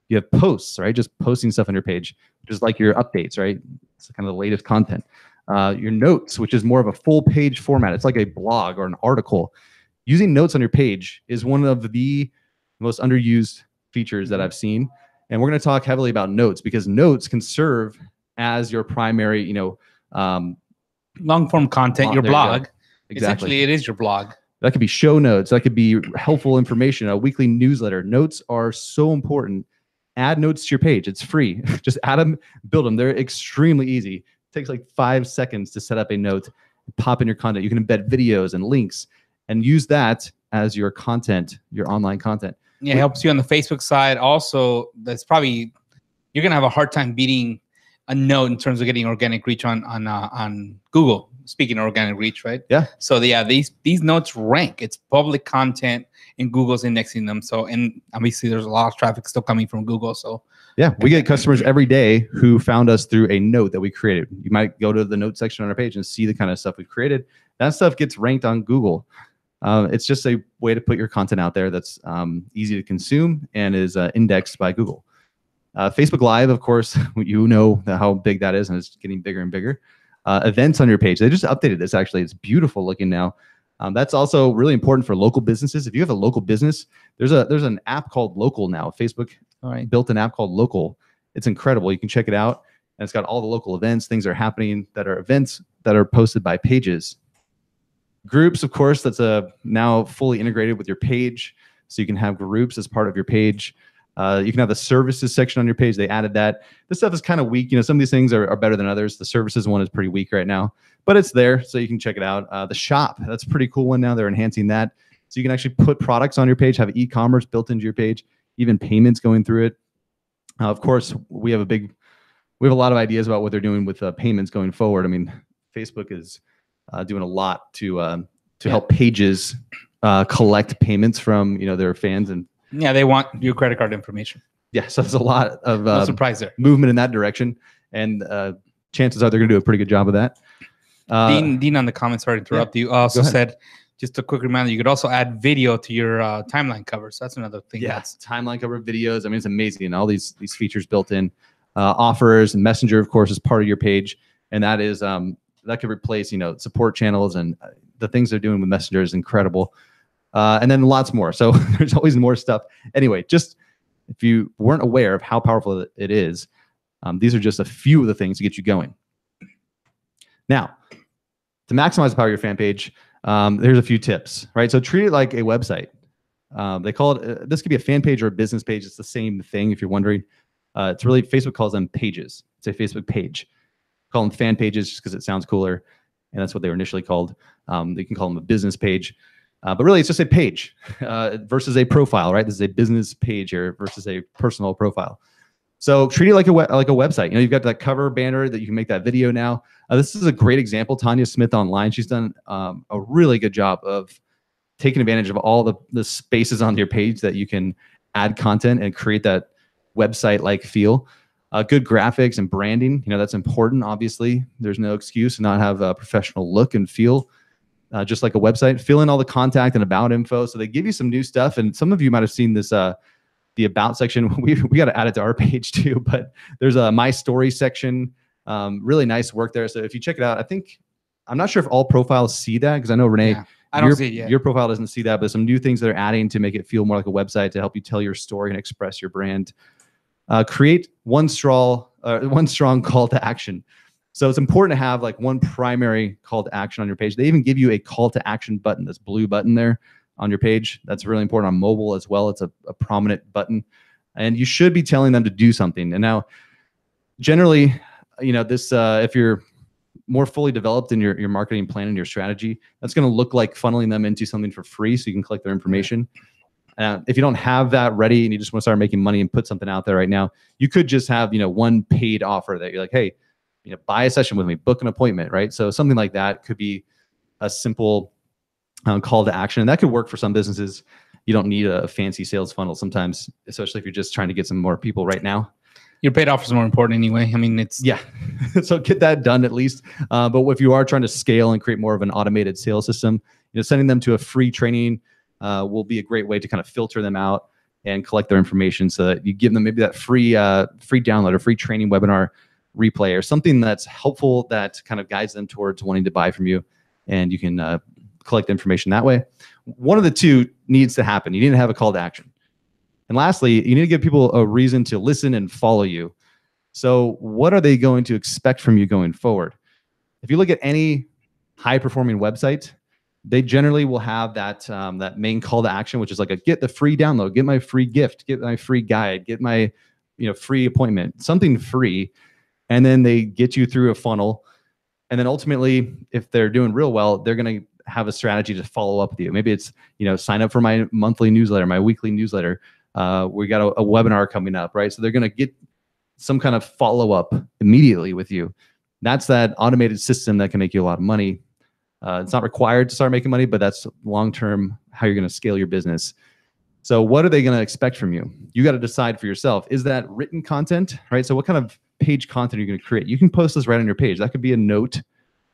A: you have posts, right? Just posting stuff on your page, which is like your updates, right? It's kind of the latest content. Your notes, which is more of a full page format. It's like a blog or an article. Using notes on your page is one of the most underused features that I've seen. And we're going to talk heavily about notes, because notes can serve as your primary,
B: long form content, your blog.
A: Exactly.
B: Essentially, it is your blog.
A: That could be show notes. That could be helpful information, a weekly newsletter. Notes are so important. Add notes to your page. It's free. Just add them, build them. They're extremely easy. It takes like 5 seconds to set up a note, pop in your content. You can embed videos and links and use that as your content, your online content.
B: Yeah, it helps you on the Facebook side. Also, that's probably, you're going to have a hard time beating a note in terms of getting organic reach on Google. Speaking of organic reach, right?
A: Yeah.
B: So these notes rank. It's public content, and Google's indexing them. So, and obviously there's a lot of traffic still coming from Google. So
A: yeah, we get customers every day who found us through a note that we created. You might go to the note section on our page and see the kind of stuff we've created. That stuff gets ranked on Google. It's just a way to put your content out there that's easy to consume and is indexed by Google. Facebook Live, of course, you know how big that is, and it's getting bigger and bigger. Events on your page. They just updated this, actually. It's beautiful looking now. That's also really important for local businesses. If you have a local business, there's an app called Local now. Facebook built an app called Local. It's incredible. You can check it out. And it's got all the local events, things that are happening that are events that are posted by pages. Groups, of course, that's now fully integrated with your page. So you can have groups as part of your page. You can have the services section on your page. They added that. This stuff is kind of weak. Some of these things are better than others. The services one is pretty weak right now, but it's there, so you can check it out. The shop, that's a pretty cool one now. They're enhancing that. So you can actually put products on your page, have e-commerce built into your page, even payments going through it. Of course, we have a lot of ideas about what they're doing with payments going forward. I mean, Facebook is doing a lot to help pages collect payments from their fans. And
B: yeah, they want your credit card information.
A: Yeah, so there's a lot of
B: no surprise there.
A: Movement in that direction, and chances are they're going to do a pretty good job of that.
B: Dean on the comments, sorry to interrupt you, also said, just a quick reminder, you could also add video to your timeline cover. So that's another thing.
A: Yeah, timeline cover videos. I mean, it's amazing. All these features built in. Offers and Messenger, of course, is part of your page, and that is that could replace support channels, and the things they're doing with Messenger is incredible. And then lots more. So there's always more stuff. Anyway, just if you weren't aware of how powerful it is, these are just a few of the things to get you going. Now, to maximize the power of your fan page, there's a few tips, right? So treat it like a website. They call it, this could be a fan page or a business page. It's the same thing if you're wondering. It's really, Facebook calls them pages. It's a Facebook page. Call them fan pages just because it sounds cooler, and that's what they were initially called. They can call them a business page, but really it's just a page versus a profile, right? This is a business page here versus a personal profile. So treat it like a website. You've got that cover banner that you can make that video now. This is a great example. Tanya Smith Online, she's done a really good job of taking advantage of all the spaces on your page that you can add content and create that website-like feel. Good graphics and branding, that's important. Obviously, there's no excuse to not have a professional look and feel, just like a website. Fill in all the contact and about info. So they give you some new stuff, and some of you might have seen this. The about section, we got to add it to our page too. But there's a my story section. Really nice work there. So if you check it out, I'm not sure if all profiles see that, because I know Renee. Yeah.
B: I don't see it yet.
A: Your profile doesn't see that, but some new things that are adding to make it feel more like a website to help you tell your story and express your brand. Create one strong call to action. So it's important to have like one primary call to action on your page. They even give you a call to action button, this blue button there on your page. That's really important on mobile as well. It's a prominent button, and you should be telling them to do something. And now, generally, this if you're more fully developed in your marketing plan and your strategy, that's going to look like funneling them into something for free so you can collect their information. If you don't have that ready and you just want to start making money and put something out there right now, you could just have one paid offer that you're like, hey, buy a session with me, book an appointment, right? So something like that could be a simple call to action, and that could work for some businesses. You don't need a fancy sales funnel sometimes, especially if you're just trying to get some more people right now.
B: Your paid offer is more important anyway. I mean, it's
A: so get that done at least. But if you are trying to scale and create more of an automated sales system, sending them to a free training will be a great way to kind of filter them out and collect their information, so that you give them maybe that free download or free training webinar replay or something that's helpful that kind of guides them towards wanting to buy from you, and you can collect information that way. One of the two needs to happen. You need to have a call to action. And lastly, you need to give people a reason to listen and follow you. So what are they going to expect from you going forward? If you look at any high-performing website, they generally will have that main call to action, which is like get the free download, get my free gift, get my free guide, get my free appointment, something free. And then they get you through a funnel. And then ultimately, if they're doing real well, they're going to have a strategy to follow up with you. Maybe it's, sign up for my monthly newsletter, my weekly newsletter. We got a webinar coming up, right? So they're going to get some kind of follow-up immediately with you. That's that automated system that can make you a lot of money. It's not required to start making money, but that's long-term how you're going to scale your business. So what are they going to expect from you? You got to decide for yourself. Is that written content, right? So what kind of page content are you going to create? You can post this right on your page. That could be a note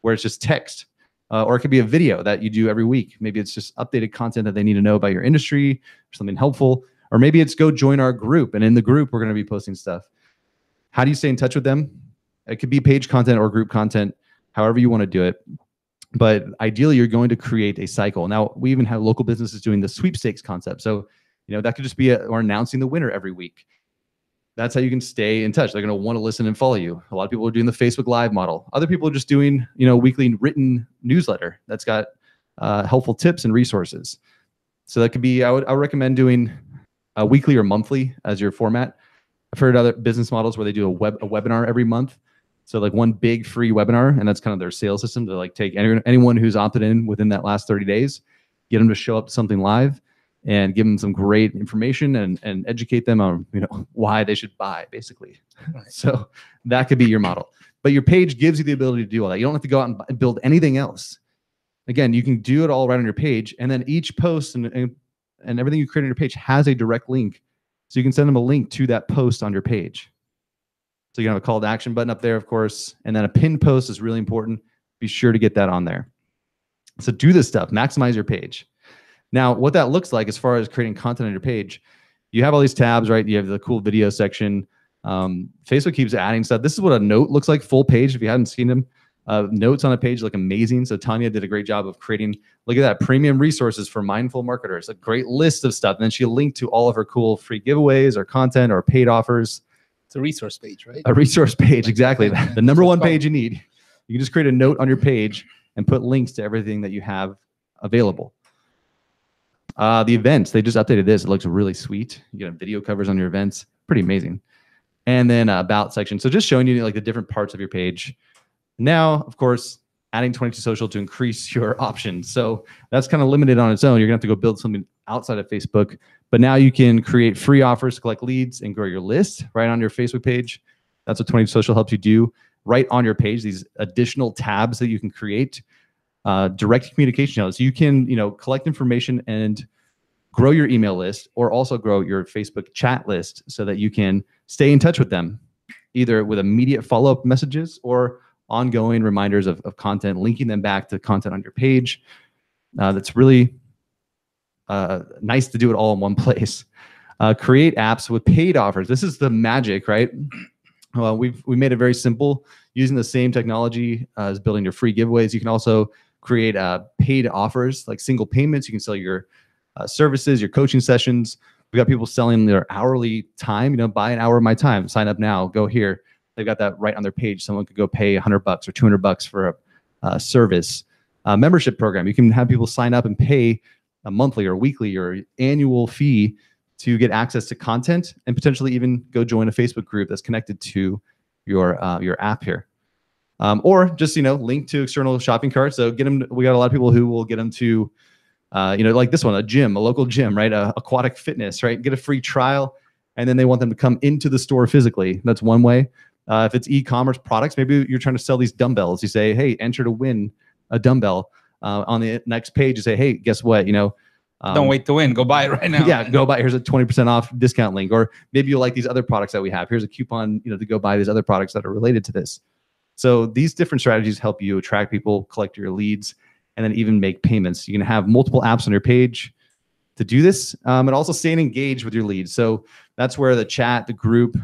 A: where it's just text, or it could be a video that you do every week. Maybe it's just updated content that they need to know about your industry or something helpful. Or maybe it's go join our group, and in the group, we're going to be posting stuff. How do you stay in touch with them? It could be page content or group content, however you want to do it. But ideally, you're going to create a cycle. Now, we even have local businesses doing the sweepstakes concept. So, that could just be or announcing the winner every week. That's how you can stay in touch. They're going to want to listen and follow you. A lot of people are doing the Facebook Live model. Other people are just doing, weekly written newsletter that's got helpful tips and resources. So that could be, I would recommend doing weekly or monthly as your format. I've heard other business models where they do a webinar every month. So like one big free webinar, and that's kind of their sales system to like take anyone who's opted in within that last 30 days, get them to show up to something live and give them some great information and educate them on why they should buy, basically. Right. So that could be your model. But your page gives you the ability to do all that. You don't have to go out and build anything else. Again, you can do it all right on your page, and then each post and everything you create on your page has a direct link. So you can send them a link to that post on your page. So you can have a call to action button up there, of course, and then a pinned post is really important. Be sure to get that on there. So do this stuff, maximize your page. Now, what that looks like as far as creating content on your page, you have all these tabs, right? You have the cool video section. Facebook keeps adding stuff. This is what a note looks like, full page. If you haven't seen them, notes on a page look amazing. So Tanya did a great job of creating, look at that, premium resources for mindful marketers, a great list of stuff. And then she linked to all of her cool free giveaways or content or paid offers.
B: It's a resource page, right?
A: A resource page, exactly. The number one page you need. You can just create a note on your page and put links to everything that you have available. The events, they just updated this. It looks really sweet. You get video covers on your events. Pretty amazing. and then about section. So just showing you like the different parts of your page. Now, of course, adding 22 Social to increase your options. So that's kind of limited on its own. You're gonna have to go build something outside of Facebook, but now you can create free offers to collect leads and grow your list right on your Facebook page. That's what 22 Social helps you do right on your page, these additional tabs that you can create, direct communication channels. So you can, collect information and grow your email list, or also grow your Facebook chat list so that you can stay in touch with them, either with immediate follow-up messages or ongoing reminders of content, linking them back to content on your page. That's really nice to do it all in one place. Create apps with paid offers. This is the magic, right? We made it very simple using the same technology as building your free giveaways. You can also create paid offers like single payments. You can sell your services, your coaching sessions. We got people selling their hourly time. Buy an hour of my time. Sign up now. Go here. They've got that right on their page. Someone could go pay $100 or $200 for a service. Membership program. You can have people sign up and pay a monthly or weekly or annual fee to get access to content, and potentially even go join a Facebook group that's connected to your app here. Or just link to external shopping carts. So get them. We got a lot of people who will get them to like this one, a gym, a local gym, right? Aquatic fitness, right? Get a free trial, and then they want them to come into the store physically. That's one way. If it's e-commerce products, maybe you're trying to sell these dumbbells. You say, hey, enter to win a dumbbell. On the next page, you say, hey, guess what?
B: Don't wait to win. Go buy it right now.
A: Yeah, go buy. Here's a 20% off discount link. Or maybe you like these other products that we have. Here's a coupon, to go buy these other products that are related to this. So these different strategies help you attract people, collect your leads, and then even make payments. You can have multiple apps on your page to do this, and also staying engaged with your leads. So that's where the chat, the group,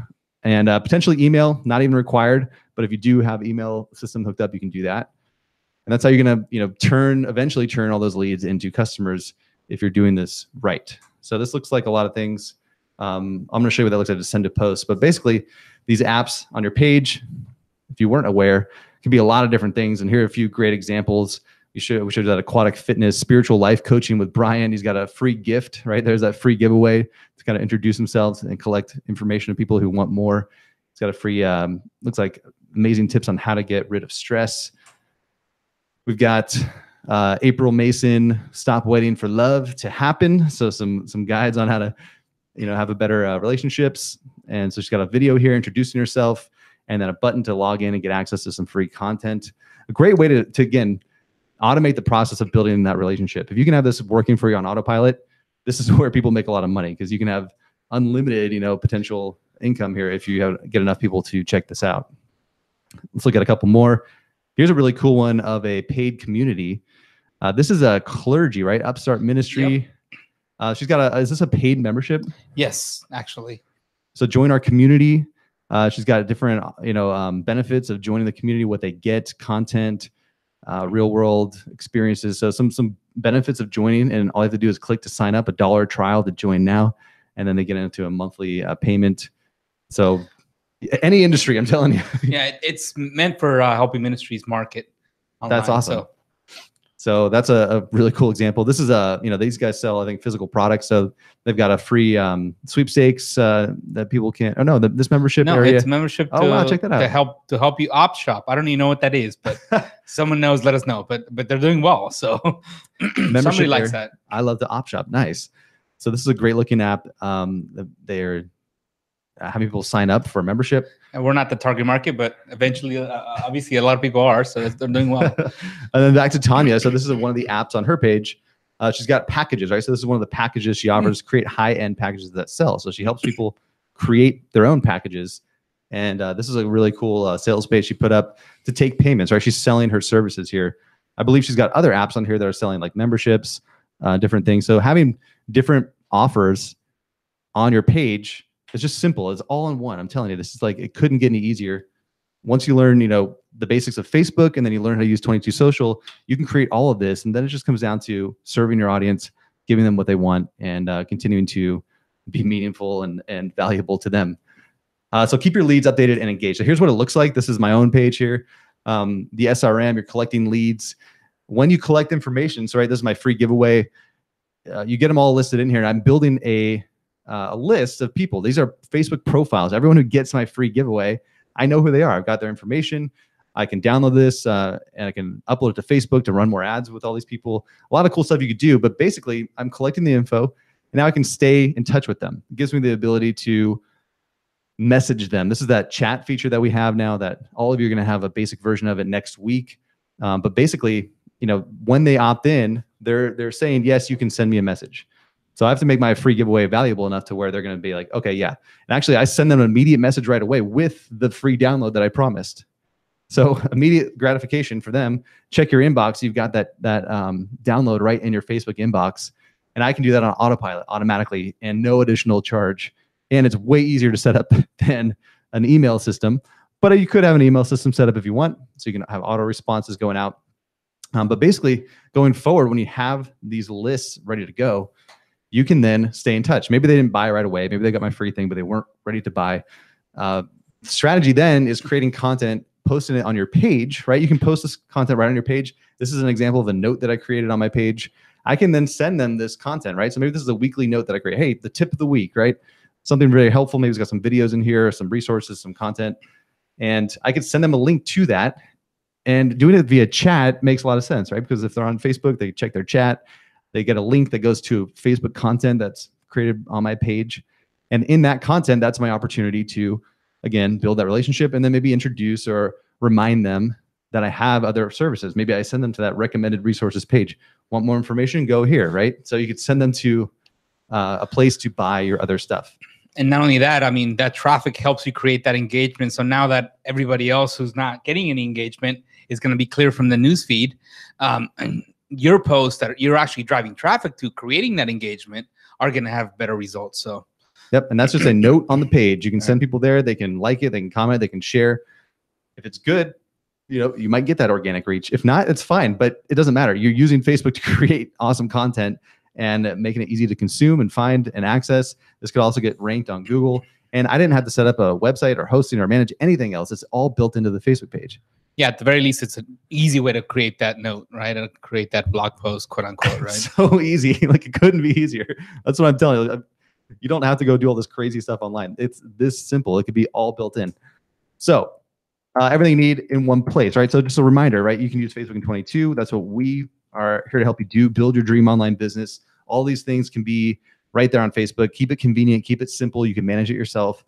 A: and potentially email, not even required. But if you do have email system hooked up, you can do that. And that's how you're gonna, eventually turn all those leads into customers if you're doing this right. So this looks like a lot of things. I'm gonna show you what that looks like to send to post. But basically, these apps on your page, if you weren't aware, can be a lot of different things. And here are a few great examples. We showed you that aquatic fitness, spiritual life coaching with Brian. He's got a free gift, right? There's that free giveaway to kind of introduce themselves and collect information of people who want more. He's got a free, looks like amazing tips on how to get rid of stress. We've got April Mason, Stop Waiting for Love to Happen. So some guides on how to, have a better relationships. And so she's got a video here introducing herself, and then a button to log in and get access to some free content. A great way to again, automate the process of building that relationship. If you can have this working for you on autopilot, this is where people make a lot of money, because you can have unlimited, potential income here if you get enough people to check this out. Let's look at a couple more. Here's a really cool one of a paid community. This is a clergy, right? Upstart Ministry. Yep. She's got is this a paid membership?
B: Yes, actually.
A: So join our community. She's got different, benefits of joining the community, what they get, content, real world experiences. So some benefits of joining, and all you have to do is click to sign up, $1 trial to join now, and then they get into a monthly payment. So any industry, I'm telling you.
B: Yeah, it's meant for helping ministries market online.
A: That's awesome. So that's a really cool example. This is these guys sell, I think, physical products. So they've got a free sweepstakes that people can. Oh no, this membership area.
B: No, it's membership.
A: Wow, check that out.
B: To help you op shop. I don't even know what that is, but someone knows. Let us know. But they're doing well. So somebody likes that.
A: I love the op shop. Nice. So this is a great looking app. They're having people sign up for a membership.
B: And we're not the target market, but eventually, obviously, a lot of people are. So they're doing well.
A: And then back to Tanya. So this is one of the apps on her page. She's got packages, right? So this is one of the packages she offers, create high-end packages that sell. So she helps people create their own packages. And this is a really cool sales page she put up to take payments, right? She's selling her services here. I believe she's got other apps on here that are selling like memberships, different things. So having different offers on your page, it's just simple. It's all in one. I'm telling you, this is like, it couldn't get any easier. Once you learn, the basics of Facebook, and then you learn how to use 22 Social, you can create all of this. And then it just comes down to serving your audience, giving them what they want, and continuing to be meaningful and valuable to them. So keep your leads updated and engaged. So here's what it looks like. This is my own page here. The SRM, you're collecting leads. When you collect information, so right, this is my free giveaway. You get them all listed in here, and I'm building a a list of people. These are Facebook profiles. Everyone who gets my free giveaway, I know who they are. I've got their information. I can download this and I can upload it to Facebook to run more ads with all these people. A lot of cool stuff you could do, but basically I'm collecting the info and now I can stay in touch with them. It gives me the ability to message them. This is that chat feature that we have now that all of you are going to have a basic version of it next week. But basically, when they opt in, they're saying, yes, you can send me a message. So I have to make my free giveaway valuable enough to where they're going to be like, okay, yeah. And actually I send them an immediate message right away with the free download that I promised. So immediate gratification for them. Check your inbox. You've got that download right in your Facebook inbox. And I can do that on autopilot automatically and no additional charge. And it's way easier to set up than an email system. But you could have an email system set up if you want. So you can have auto responses going out. But basically, going forward, when you have these lists ready to go, you can then stay in touch. Maybe they didn't buy right away. Maybe they got my free thing, but they weren't ready to buy. Strategy then is creating content, posting it on your page, right? You can post this content right on your page. This is an example of a note that I created on my page. I can then send them this content, right? So maybe this is a weekly note that I create. Hey, the tip of the week, right? Something very helpful. Maybe it's got some videos in here, some resources, some content. And I could send them a link to that. And doing it via chat makes a lot of sense, right? Because if they're on Facebook, they check their chat. They get a link that goes to Facebook content that's created on my page. And in that content, that's my opportunity to, again, build that relationship and then maybe introduce or remind them that I have other services. Maybe I send them to that recommended resources page. Want more information? Go here, right? So you could send them to a place to buy your other stuff.
B: And not only that, I mean, that traffic helps you create that engagement. So now that everybody else who's not getting any engagement is going to be clear from the newsfeed, and your posts that you're actually driving traffic to, creating that engagement, are going to have better results. So,
A: yep. And that's just a note on the page. You can send people there. They can like it. They can comment. They can share. If it's good, you might get that organic reach. If not, it's fine. But it doesn't matter. You're using Facebook to create awesome content and making it easy to consume and find and access. This could also get ranked on Google. And I didn't have to set up a website or hosting or manage anything else. It's all built into the Facebook page.
B: Yeah, at the very least, it's an easy way to create that note, right? And create that blog post, quote unquote, right?
A: So easy. Like, it couldn't be easier. That's what I'm telling you. You don't have to go do all this crazy stuff online. It's this simple. It could be all built in. So everything you need in one place, right? So just a reminder, right? You can use Facebook in 22. That's what we are here to help you do. Build your dream online business. All these things can be right there on Facebook. Keep it convenient. Keep it simple. You can manage it yourself.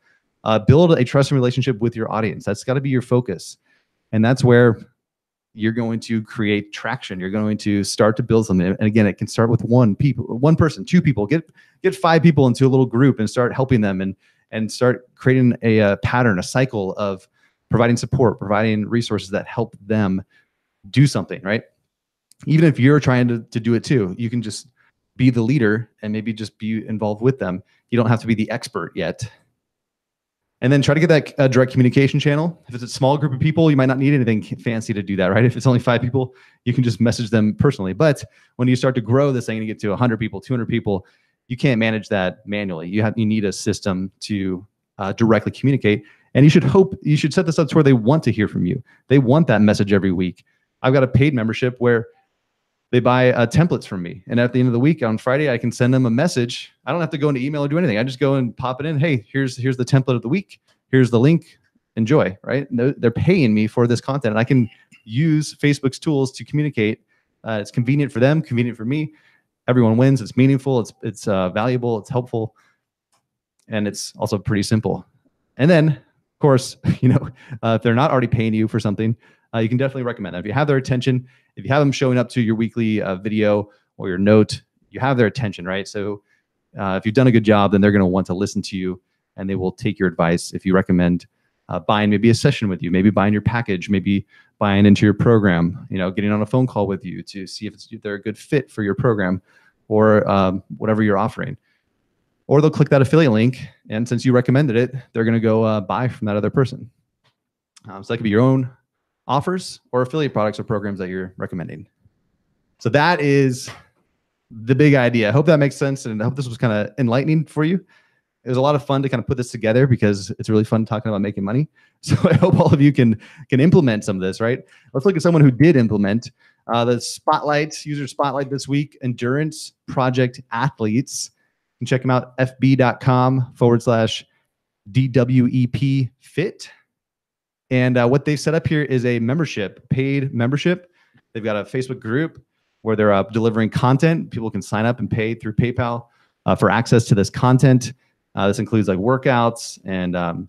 A: Build a trusting relationship with your audience. That's got to be your focus. And that's where you're going to create traction. You're going to start to build something. And again, it can start with one person, two people. Get 5 people into a little group and start helping them and start creating a pattern, a cycle of providing support, providing resources that help them do something, right? Even if you're trying to do it too, you can just be the leader and maybe just be involved with them. You don't have to be the expert yet. And then try to get that direct communication channel. If it's a small group of people, you might not need anything fancy to do that, right? If it's only 5 people, you can just message them personally. But when you start to grow this thing and you get to 100 people, 200 people, you can't manage that manually. You need a system to directly communicate. And you should set this up to where they want to hear from you. They want that message every week. I've got a paid membership where they buy templates from me. And at the end of the week on Friday, I can send them a message. I don't have to go into email or do anything. I just go and pop it in. Hey, here's the template of the week. Here's the link. Enjoy, right? They're paying me for this content. And I can use Facebook's tools to communicate. It's convenient for them, convenient for me. Everyone wins. It's meaningful. It's valuable. It's helpful. And it's also pretty simple. And then, of course, if they're not already paying you for something, you can definitely recommend that. If you have their attention, if you have them showing up to your weekly video or your note, you have their attention, right? So if you've done a good job, then they're going to want to listen to you and they will take your advice. If you recommend buying maybe a session with you, maybe buying your package, maybe buying into your program, getting on a phone call with you to see if they're a good fit for your program or whatever you're offering. Or they'll click that affiliate link, and since you recommended it, they're going to go buy from that other person. So that could be your own offers or affiliate products or programs that you're recommending. So that is the big idea. I hope that makes sense, and I hope this was kind of enlightening for you. It was a lot of fun to kind of put this together because it's really fun talking about making money. So I hope all of you can implement some of this, right? Let's look at someone who did implement the user spotlight this week, Endurance Project Athletes. can check them out, fb.com/DWEP fit. And what they've set up here is a membership, paid membership. They've got a Facebook group where they're delivering content. People can sign up and pay through PayPal for access to this content. This includes like workouts and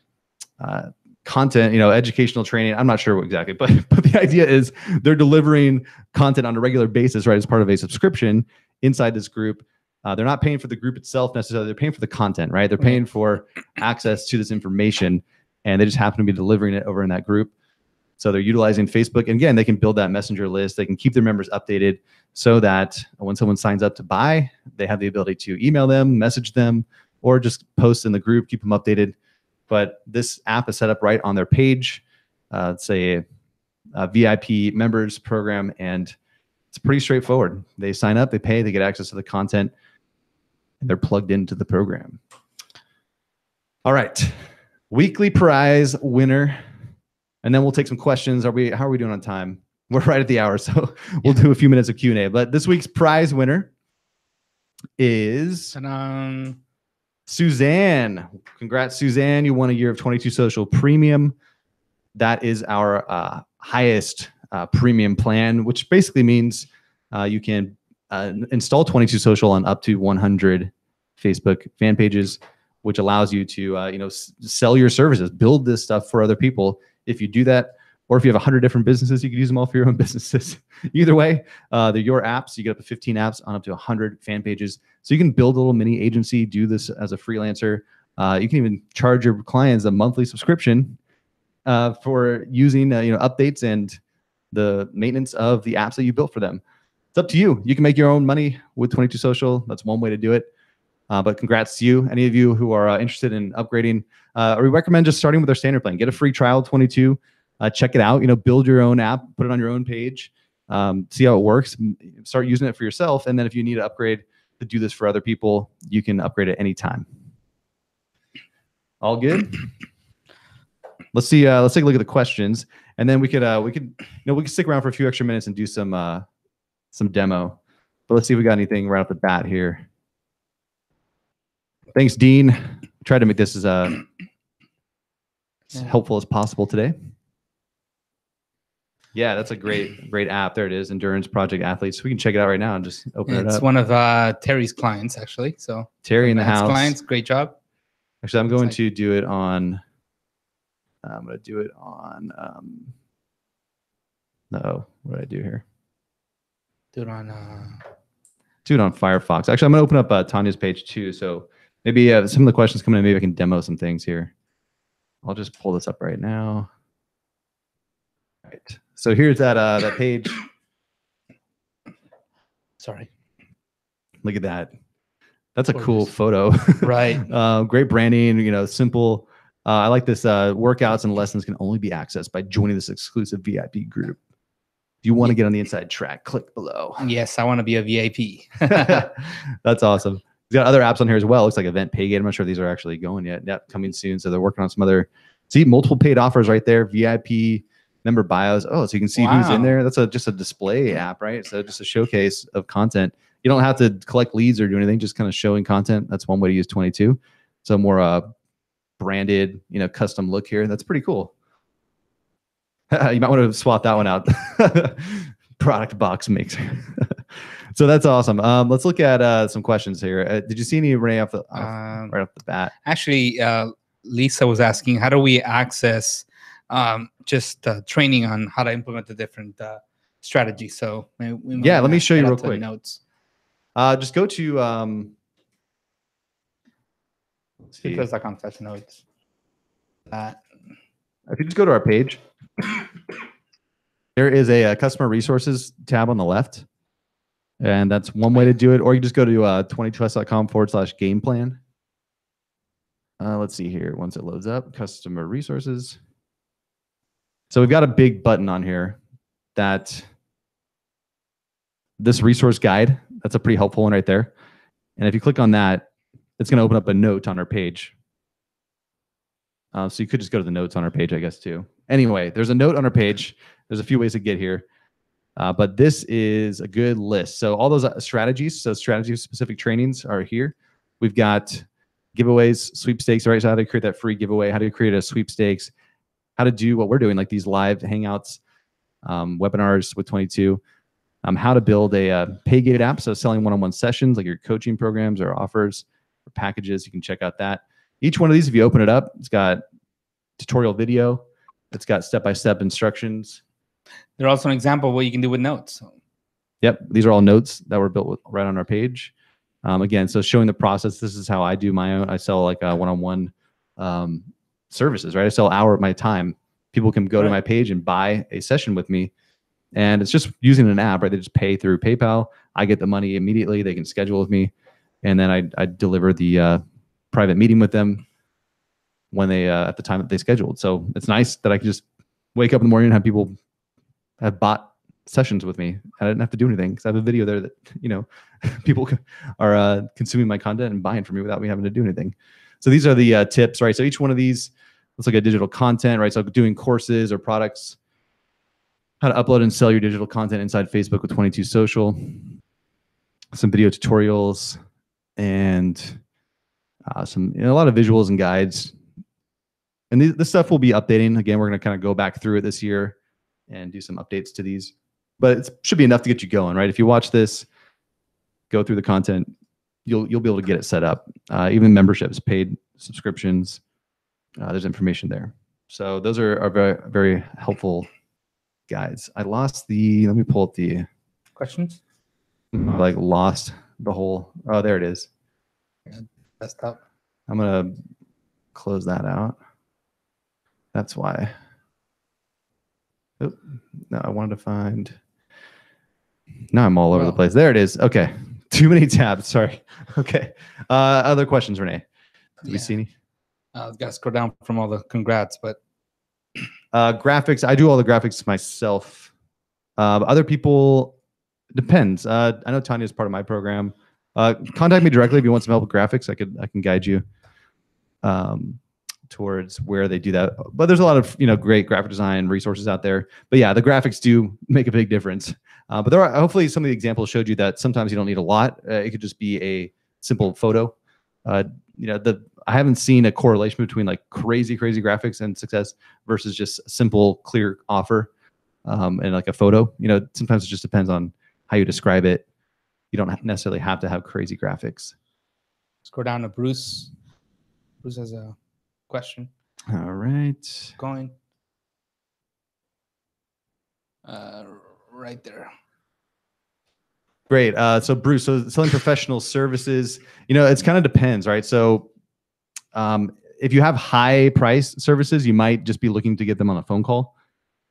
A: content, educational training. I'm not sure what exactly, but the idea is they're delivering content on a regular basis, right, as part of a subscription inside this group. They're not paying for the group itself necessarily. They're paying for the content, right? They're paying for access to this information, and they just happen to be delivering it over in that group. So they're utilizing Facebook. And again, they can build that messenger list. They can keep their members updated so that when someone signs up to buy, they have the ability to email them, message them, or just post in the group, keep them updated. But this app is set up right on their page. It's a VIP members program, and it's pretty straightforward. They sign up, they pay, they get access to the content, and they're plugged into the program. All right, weekly prize winner, and then we'll take some questions. How are we doing on time? We're right at the hour, so we'll do a few minutes of Q&A. But this week's prize winner is Suzanne. Congrats, Suzanne. You won a year of 22 Social Premium. That is our highest premium plan, which basically means you can install 22 Social on up to 100 Facebook fan pages, which allows you to sell your services, build this stuff for other people. If you do that, or if you have 100 different businesses, you could use them all for your own businesses. Either way, they're your apps. You get up to 15 apps on up to 100 fan pages. So you can build a little mini agency, do this as a freelancer. You can even charge your clients a monthly subscription for using updates and the maintenance of the apps that you built for them. It's up to you. You can make your own money with 22 Social. That's one way to do it. But congrats to you. Any of you who are interested in upgrading, we recommend just starting with our standard plan. Get a free trial 22. Check it out. Build your own app, put it on your own page, see how it works. Start using it for yourself, and then if you need to upgrade to do this for other people, you can upgrade at any time. All good. Let's see. Let's take a look at the questions, and then we could stick around for a few extra minutes and do some demo. But let's see if we got anything right off the bat here. Thanks, Dean. Tried to make this as helpful as possible today. Yeah, that's a great app. There it is, Endurance Project Athletes. We can check it out right now and just open it up.
B: It's one of Terry's clients, actually. So
A: Terry in the house.
B: Clients, great job.
A: Actually, I'm going to do it on. I'm going to do it on. No, what did I do here?
B: Do it on.
A: Do it on Firefox. Actually, I'm going to open up Tanya's page too. So maybe some of the questions coming in. Maybe I can demo some things here. I'll just pull this up right now. All right. So here's that page.
B: Sorry.
A: Look at that. That's a cool photo.
B: Right.
A: Great branding, simple. I like this. Workouts and lessons can only be accessed by joining this exclusive VIP group. If you want to get on the inside track, click below.
B: Yes, I want to be a VIP.
A: That's awesome. He's got other apps on here as well. Looks like Event Paygate. I'm not sure if these are actually going yet. Yep, coming soon. So they're working on some other. See, multiple paid offers right there. VIP member bios. Oh, so you can see who's in there. That's just a display app, right? So just a showcase of content. You don't have to collect leads or do anything. Just kind of showing content. That's one way to use 22. So more branded, custom look here. That's pretty cool. You might want to swap that one out. Product box mixer. So that's awesome. Let's look at some questions here. Did you see any right off the bat?
B: Actually, Lisa was asking, how do we access just training on how to implement the different strategies? So let me
A: show you real quick.
B: Notes.
A: Just go to
B: Speakers.com/notes.
A: If you just go to our page, there is a customer resources tab on the left, and that's one way to do it. Or you just go to 22s.com/game plan. Let's see here. Once it loads up, customer resources. So we've got a big button on here that this resource guide. That's a pretty helpful one right there. And if you click on that, it's going to open up a note on our page. So you could just go to the notes on our page, I guess, too. Anyway, there's a note on our page. There's a few ways to get here. But this is a good list. So all those strategies, so strategy-specific trainings are here. We've got giveaways, sweepstakes, right? So how to create that free giveaway, how to create a sweepstakes, how to do what we're doing, like these live hangouts, webinars with 22, how to build a pay gate app. So selling one-on-one sessions, like your coaching programs or offers or packages, you can check out that. Each one of these, if you open it up, it's got tutorial video. It's got step-by-step instructions.
B: They're also an example of what you can do with notes.
A: Yep, these are all notes that were built right on our page. Again, so showing the process. This is how I do my own. I sell like a one-on-one services, right? I sell hour of my time. People can go to my page and buy a session with me, and it's just using an app, right? They just pay through PayPal. I get the money immediately. They can schedule with me, and then I deliver the private meeting with them when they at the time that they scheduled. So it's nice that I can just wake up in the morning and have people have bought sessions with me. I didn't have to do anything because I have a video there that, you know, people are consuming my content and buying from me without me having to do anything. So these are the tips, right? So each one of these looks like a digital content, right? So doing courses or products, how to upload and sell your digital content inside Facebook with 22 Social, some video tutorials, and some, you know, a lot of visuals and guides. And this stuff will be updating. Again, we're going to kind of go back through it this year and do some updates to these. But it should be enough to get you going, right? If you watch this, go through the content, you'll be able to get it set up. Even memberships, paid subscriptions, there's information there. So those are very, very helpful guides. I lost the, let me pull up the
B: questions.
A: Like lost the whole, oh, there it is.
B: Desktop.
A: I'm going to close that out. That's why. Oh, no, I wanted to find. Now I'm all over the place. There it is. Okay. Too many tabs. Sorry. Okay. Other questions, Renee? Do we see any?
B: I've got to scroll down from all the congrats, but.
A: Graphics. I do all the graphics myself. Other people, depends. I know Tanya is part of my program. Contact me directly if you want some help with graphics. I can guide you towards where they do that. But there's a lot of, you know, great graphic design resources out there. But yeah, the graphics do make a big difference. But there are, hopefully some of the examples showed you that sometimes you don't need a lot. It could just be a simple photo. You know, I haven't seen a correlation between like crazy graphics and success versus just a simple, clear offer and like a photo. You know, sometimes it just depends on how you describe it. You don't necessarily have to have crazy graphics.
B: Let's go down to Bruce. Bruce has a question.
A: All right.
B: Going. Right there.
A: Great. So Bruce, so selling professional services, you know, it's kind of depends, right? So if you have high price services, you might just be looking to get them on a phone call.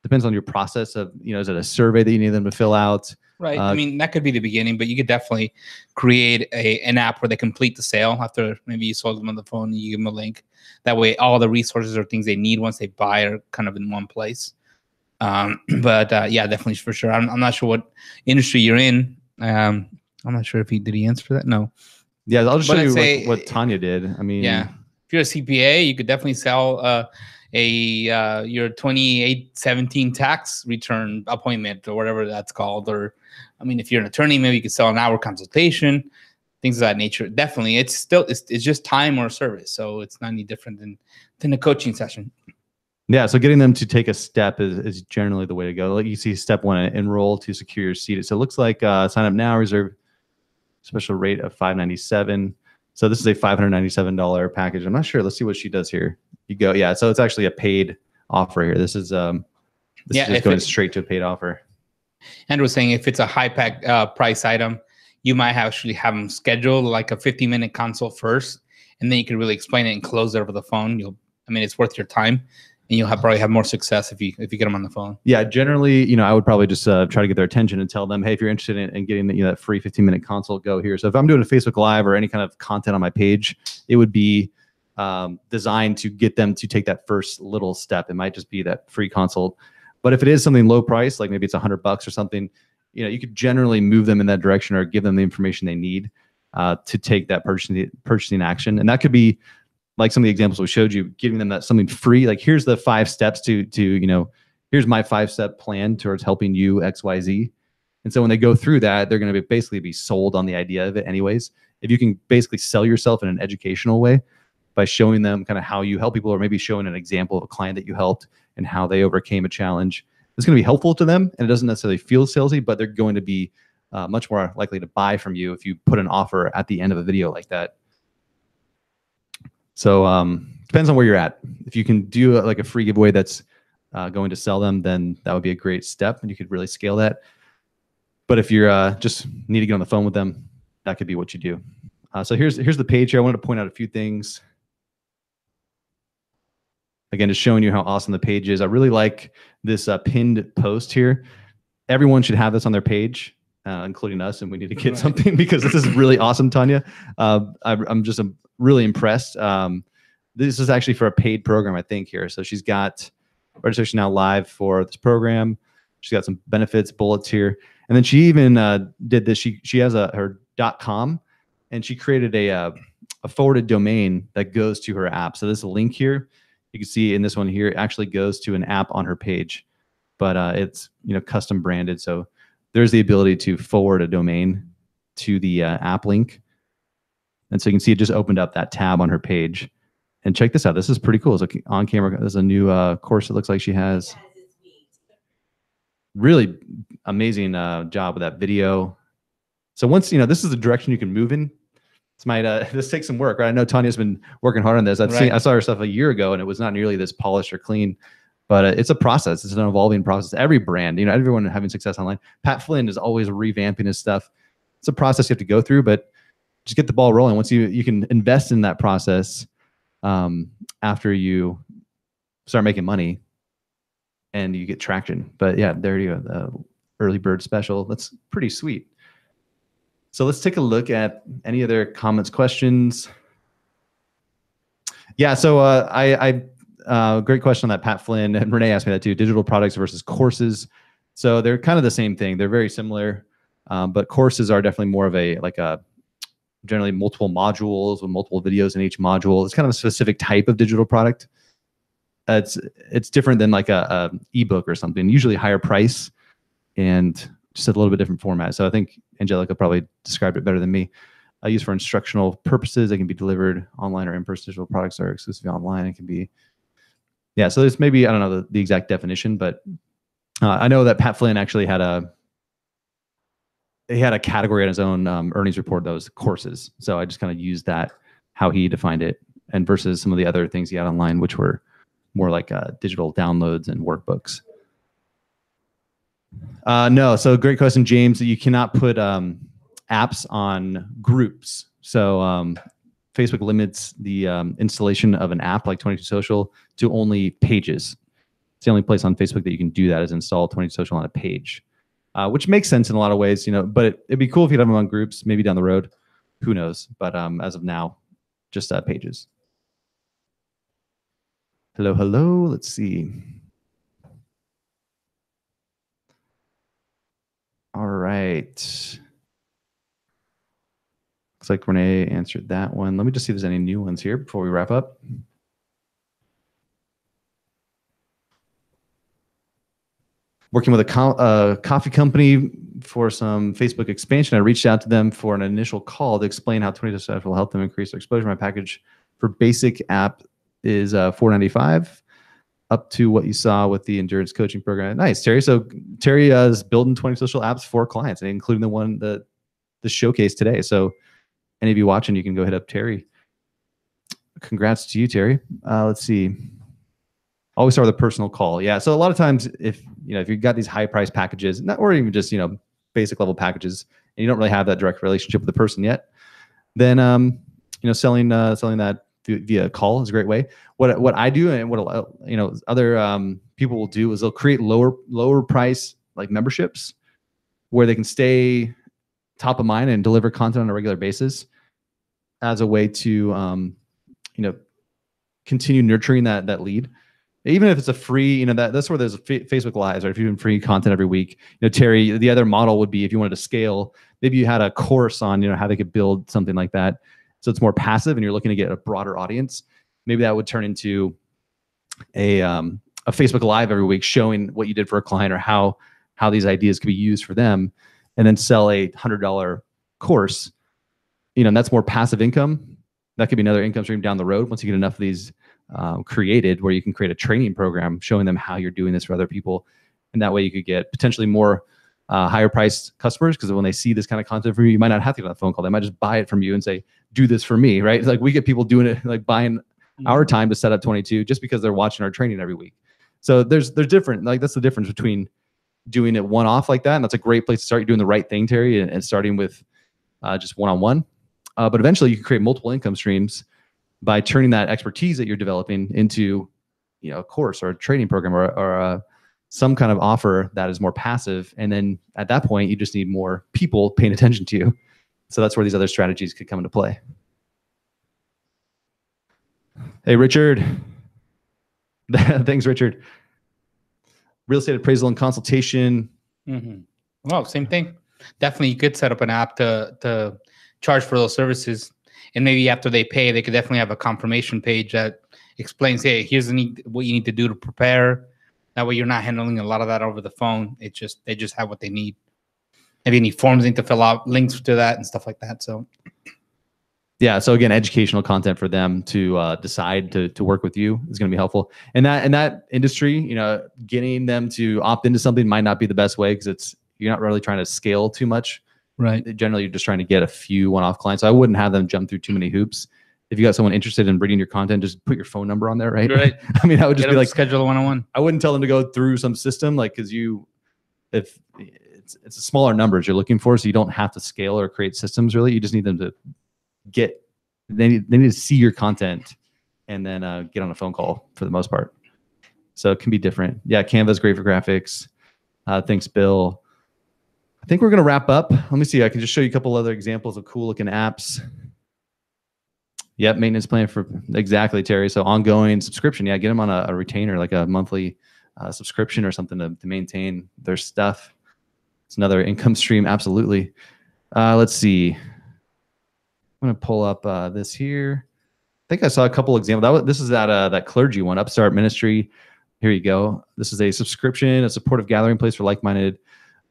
A: Depends on your process of, you know, is it a survey that you need them to fill out?
B: Right. I mean, that could be the beginning, but you could definitely create an app where they complete the sale after maybe you sold them on the phone and you give them a link. That way, all the resources or things they need once they buy are kind of in one place. But yeah, definitely for sure. I'm not sure what industry you're in. I'm not sure if did he answer that? No.
A: Yeah, I'll just show you what Tanya did. I mean,
B: yeah, if you're a CPA, you could definitely sell your 2817 tax return appointment or whatever that's called. Or, I mean, if you're an attorney, maybe you could sell an hour consultation, things of that nature. Definitely, it's just time or service, so it's not any different than a coaching session.
A: Yeah, so getting them to take a step is generally the way to go. Like you see step one, enroll to secure your seat. So it looks like sign up now, reserve special rate of $597. So this is a $597 package. I'm not sure. Let's see what she does here. You go, yeah. So it's actually a paid offer here. This is just going straight to a paid offer.
B: Andrew was saying if it's a high price item, you might actually have them schedule like a 50-minute consult first, and then you can really explain it and close it over the phone. I mean, it's worth your time. And you'll probably have more success if you get them on the phone. Yeah,
A: generally, you know, I would probably just try to get their attention and tell them, hey, if you're interested in getting that free 15-minute consult, go here. So if I'm doing a Facebook Live or any kind of content on my page, it would be designed to get them to take that first little step. It might just be that free consult. But if it is something low price, like maybe it's $100 or something, you know, you could generally move them in that direction or give them the information they need to take that purchasing action. And that could be like some of the examples we showed you, giving them that something free. Like here's the 5 steps to you know, here's my 5-step plan towards helping you XYZ. And so when they go through that, they're going to basically be sold on the idea of it anyways. If you can basically sell yourself in an educational way by showing them kind of how you help people, or maybe showing an example of a client that you helped and how they overcame a challenge, it's going to be helpful to them. And it doesn't necessarily feel salesy, but they're going to be much more likely to buy from you if you put an offer at the end of a video like that. So depends on where you're at. If you can do like a free giveaway that's going to sell them, then that would be a great step, and you could really scale that. But if you're just need to get on the phone with them, that could be what you do. So here's the page here. I wanted to point out a few things. Again, just showing you how awesome the page is. I really like this pinned post here. Everyone should have this on their page, including us, and we need to get something because this is really awesome, Tanya. I'm just really impressed. This is actually for a paid program, I think, here. So she's got registration now live for this program. She's got some benefits bullets here. And then she even did this. She has her .com, and she created a forwarded domain that goes to her app. So this link here, you can see in this one here, actually goes to an app on her page, but it's custom branded. So there's the ability to forward a domain to the app link. And so you can see it just opened up that tab on her page. And check this out. This is pretty cool. It's like on camera. There's a new course it looks like she has. Really amazing job with that video. So once this is the direction you can move in. This takes some work, right? I know Tanya's been working hard on this. I saw her stuff a year ago, and it was not nearly this polished or clean. But it's a process. It's an evolving process. Every brand, everyone having success online. Pat Flynn is always revamping his stuff. It's a process you have to go through, but just get the ball rolling. Once you can invest in that process after you start making money and you get traction. But yeah, there you go. The early bird special. That's pretty sweet. So let's take a look at any other comments, questions. Yeah, so great question on that, Pat Flynn, and Renee asked me that too. Digital products versus courses. So they're kind of the same thing. They're very similar, but courses are definitely more of a generally multiple modules with multiple videos in each module. It's kind of a specific type of digital product. It's different than like a ebook or something. Usually higher price and just a little bit different format. So I think Angelica probably described it better than me. I use for instructional purposes. They can be delivered online or in-person. Digital products are exclusively online. It can be, yeah. So there's maybe, I don't know the exact definition, but I know that Pat Flynn actually had a category on his own earnings report, those courses. So I just kind of used that, how he defined it, and versus some of the other things he had online, which were more like digital downloads and workbooks. No, so great question, James. You cannot put apps on groups. So Facebook limits the installation of an app like 22 Social to only pages. It's the only place on Facebook that you can do that is install 22 Social on a page, which makes sense in a lot of ways, but it'd be cool if you'd have them on groups, maybe down the road. Who knows? But as of now, just pages. Hello. Let's see. All right. Looks like Renee answered that one. Let me just see if there's any new ones here before we wrap up. Working with a coffee company for some Facebook expansion. I reached out to them for an initial call to explain how 22 Social will help them increase their exposure. My package for basic app is $4.95. Up to what you saw with the endurance coaching program. Nice, Terry. So Terry is building 20 Social apps for clients, including the one the showcase today. So any of you watching, you can go hit up Terry. Congrats to you, Terry. Let's see. Always start with a personal call. Yeah. So a lot of times, if you've got these high price packages, or even just basic level packages, and you don't really have that direct relationship with the person yet, then selling that via call is a great way. What I do and what other people will do is they'll create lower price like memberships where they can stay top of mind and deliver content on a regular basis as a way to continue nurturing that lead. Even if it's a free, that's where there's Facebook Lives, or if you're doing free content every week. Terry, the other model would be if you wanted to scale, maybe you had a course on how they could build something like that. So it's more passive and you're looking to get a broader audience. Maybe that would turn into a Facebook Live every week showing what you did for a client or how how these ideas could be used for them, and then sell a $100 course, and that's more passive income. That could be another income stream down the road once you get enough of these created, where you can create a training program showing them how you're doing this for other people. And that way you could get potentially more higher priced customers, because when they see this kind of content from you, you might not have to get on a phone call. They might just buy it from you and say, do this for me, right? Like we get people doing it, like buying our time to set up 22 just because they're watching our training every week. So there's different, like that's the difference between doing it one-off like that. And that's a great place to start. You're doing the right thing, Terry, and starting with just one-on-one. But eventually you can create multiple income streams by turning that expertise that you're developing into, a course or a training program or some kind of offer that is more passive. And then at that point, you just need more people paying attention to you. So that's where these other strategies could come into play. Hey, Richard. Thanks, Richard. Real estate appraisal and consultation.
B: Well, same thing. Definitely, you could set up an app to charge for those services. And maybe after they pay, they could definitely have a confirmation page that explains, hey, here's what you need to do to prepare. That way you're not handling a lot of that over the phone. They just have what they need. Maybe any forms they need to fill out, links to that and stuff like that. So
A: yeah. So again, educational content for them to decide to work with you is going to be helpful. And that industry, getting them to opt into something might not be the best way, because you're not really trying to scale too much.
B: Right.
A: Generally, you're just trying to get a few one-off clients. So I wouldn't have them jump through too many hoops. If you got someone interested in reading your content, just put your phone number on there, right?
B: Right.
A: I mean, I would just be like,
B: schedule a one-on-one.
A: I wouldn't tell them to go through some system, like, because if it's a smaller numbers you're looking for, so you don't have to scale or create systems. Really, you just need them to they need to see your content and then get on a phone call for the most part. So it can be different. Yeah, Canva's great for graphics. Thanks, Bill. I think we're going to wrap up. Let me see. I can just show you a couple other examples of cool looking apps. Yep, maintenance plan for exactly, Terry. So ongoing subscription. Yeah, get them on a retainer, like a monthly subscription or something to maintain their stuff. It's another income stream. Absolutely. Let's see. I'm going to pull up this here. I think I saw a couple examples. This is that clergy one, Upstart Ministry. Here you go. This is a subscription, a supportive gathering place for like-minded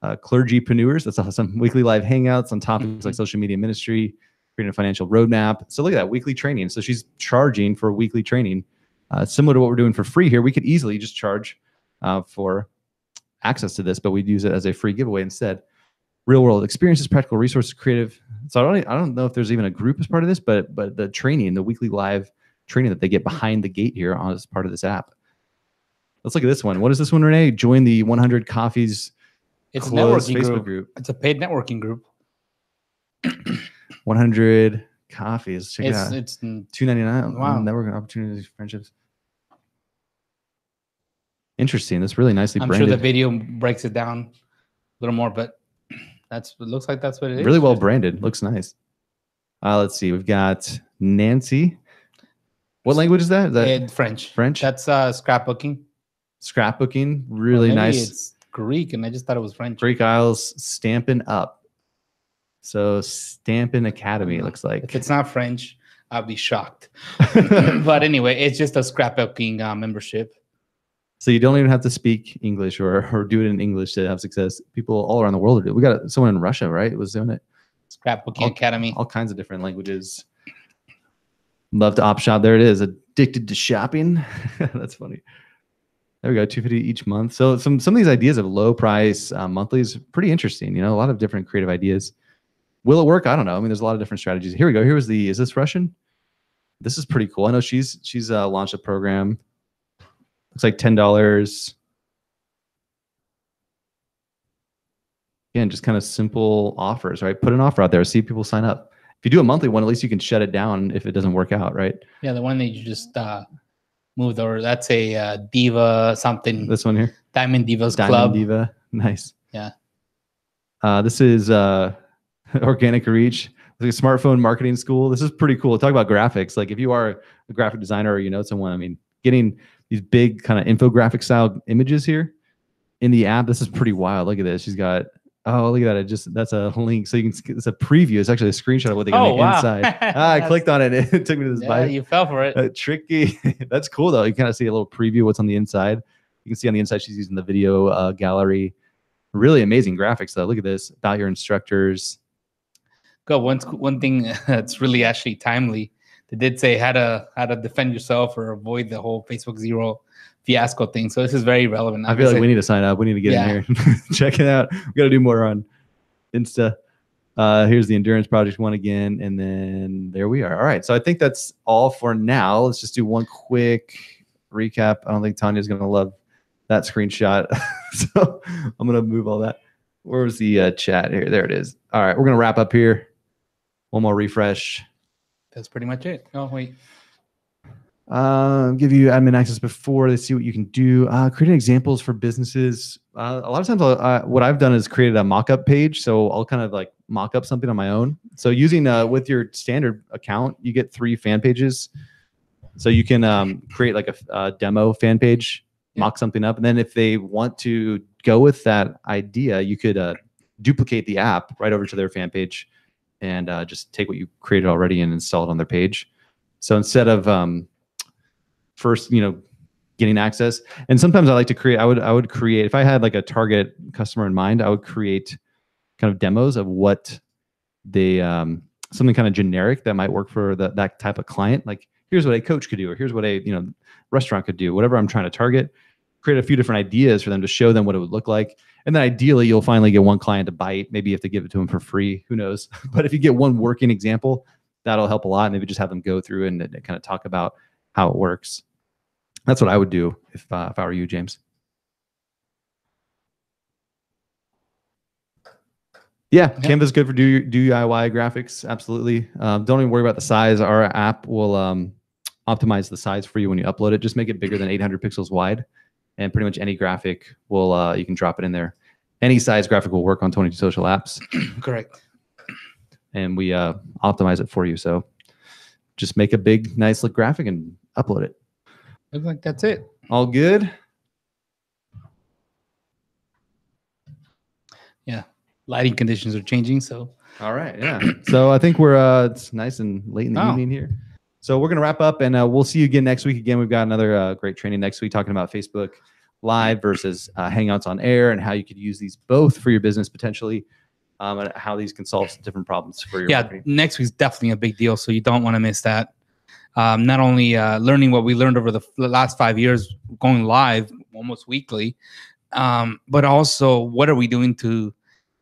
A: clergypreneurs. That's awesome. Weekly live hangouts on topics like social media ministry, creating a financial roadmap. So look at that, weekly training. So she's charging for weekly training. Similar to what we're doing for free here. We could easily just charge for access to this, but we'd use it as a free giveaway instead. Real world experiences, practical resources, creative. So I don't know if there's even a group as part of this, but the training, the weekly live training that they get behind the gate here as part of this app. Let's look at this one. What is this one, Renee? Join the 100 Coffees.
B: It's a networking Facebook group. It's a paid networking group.
A: 100 Coffees. Check it out.
B: It's
A: $2.99.
B: Wow.
A: Networking opportunities, friendships. Interesting. That's really nicely branded.
B: I'm sure the video breaks it down a little more, but it looks like that's what it is.
A: Really well branded. Looks nice. Let's see. We've got Nancy. What language is that? Is that
B: French?
A: French.
B: That's scrapbooking.
A: Scrapbooking. Really nice.
B: It's Greek, and I just thought it was French.
A: Greek Isles Stampin' Up. So Stampin' Academy, it looks like.
B: If it's not French, I'll be shocked. But anyway, it's just a scrapbooking membership.
A: So you don't even have to speak English or do it in English to have success. People all around the world do it. We got someone in Russia, right? Was doing it.
B: Scrapbooking Academy.
A: All kinds of different languages. Love to op shop. There it is. Addicted to shopping. That's funny. There we go. $250 each month. So some of these ideas of low price monthly is pretty interesting. A lot of different creative ideas. Will it work? I don't know. I mean, there's a lot of different strategies. Here we go. Here was is this Russian? This is pretty cool. I know she's launched a program. Looks like $10. Again, just kind of simple offers, right? Put an offer out there. See if people sign up. If you do a monthly one, at least you can shut it down if it doesn't work out, right?
B: Yeah, the one that you just moved over. That's a Diva something.
A: This one here?
B: Diamond Divas Club.
A: Diamond Diva. Nice.
B: Yeah.
A: This is Organic Reach. It's like a smartphone marketing school. This is pretty cool. Talk about graphics. Like if you are a graphic designer or you know someone, I mean, getting these big kind of infographic style images here in the app. This is pretty wild. Look at this. She's got, oh, look at that. That's a link. So you can, it's a preview. It's actually a screenshot of what they got inside. I clicked on it. It took me to this bite.
B: You fell for it.
A: Tricky. That's cool though. You kind of see a little preview of what's on the inside. You can see on the inside, she's using the video gallery. Really amazing graphics though. Look at this about your instructors.
B: Go one thing that's really actually timely. They did say how to defend yourself or avoid the whole Facebook Zero fiasco thing. So this is very relevant.
A: I feel like we need to sign up. We need to get in here, check it out. We got to do more on Insta. Here's the Endurance Project one again, and then there we are. All right, so I think that's all for now. Let's just do one quick recap. I don't think Tanya's gonna love that screenshot, so I'm gonna move all that. Where was the chat here? There it is. All right, we're gonna wrap up here. One more refresh.
B: That's pretty much it. Oh wait.
A: Give you admin access before they see what you can do. Creating examples for businesses. A lot of times what I've done is created a mock-up page. So I'll kind of like mock up something on my own. So using with your standard account, you get 3 fan pages. So you can create like a demo fan page, mock something up. And then if they want to go with that idea, you could duplicate the app right over to their fan page and just take what you created already and install it on their page. So instead of first, getting access. And sometimes I like to create, I would create, if I had like a target customer in mind, I would create kind of demos of what they, something kind of generic that might work for that type of client. Like, here's what a coach could do, or here's what a, restaurant could do, whatever I'm trying to target, create a few different ideas for them to show them what it would look like. And then ideally you'll finally get one client to bite. Maybe if they give it to them for free, who knows? But if you get one working example, that'll help a lot. Maybe just have them go through and kind of talk about how it works. That's what I would do if I were you, James. Yeah, Canva is good for DIY graphics. Absolutely. Don't even worry about the size. Our app will optimize the size for you when you upload it. Just make it bigger than 800 pixels wide, and pretty much any graphic will you can drop it in there. Any size graphic will work on 22 Social apps.
B: Correct.
A: And we optimize it for you. So just make a big, nice look graphic and upload it.
B: Looks like that's it.
A: All good?
B: Yeah. Lighting conditions are changing, so.
A: All right, yeah. So I think we're it's nice and late in the evening here. So we're going to wrap up, and we'll see you again next week. Again, we've got another great training next week talking about Facebook Live versus Hangouts on Air and how you could use these both for your business potentially, and how these can solve some different problems for your company.
B: Next week's definitely a big deal, so you don't want to miss that. Not only learning what we learned over the last 5 years, going live almost weekly, but also what are we doing to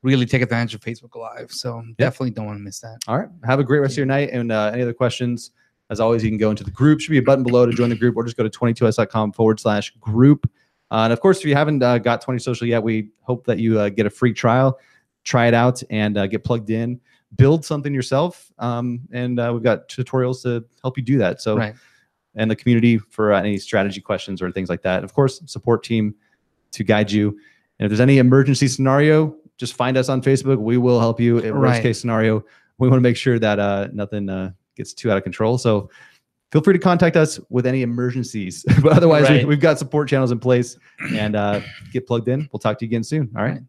B: really take advantage of Facebook Live. So definitely don't want to miss that.
A: All right. Have a great rest of your night. And any other questions, as always, you can go into the group. Should be a button below to join the group, or just go to 22s.com/group. And of course, if you haven't got 20 Social yet, we hope that you get a free trial, try it out, and get plugged in. Build something yourself, and we've got tutorials to help you do that. So, and the community for any strategy questions or things like that. Of course, support team to guide you. And if there's any emergency scenario, just find us on Facebook. We will help you. In worst case scenario, we want to make sure that nothing gets too out of control. So feel free to contact us with any emergencies. But otherwise, we've got support channels in place, and get plugged in. We'll talk to you again soon. All right.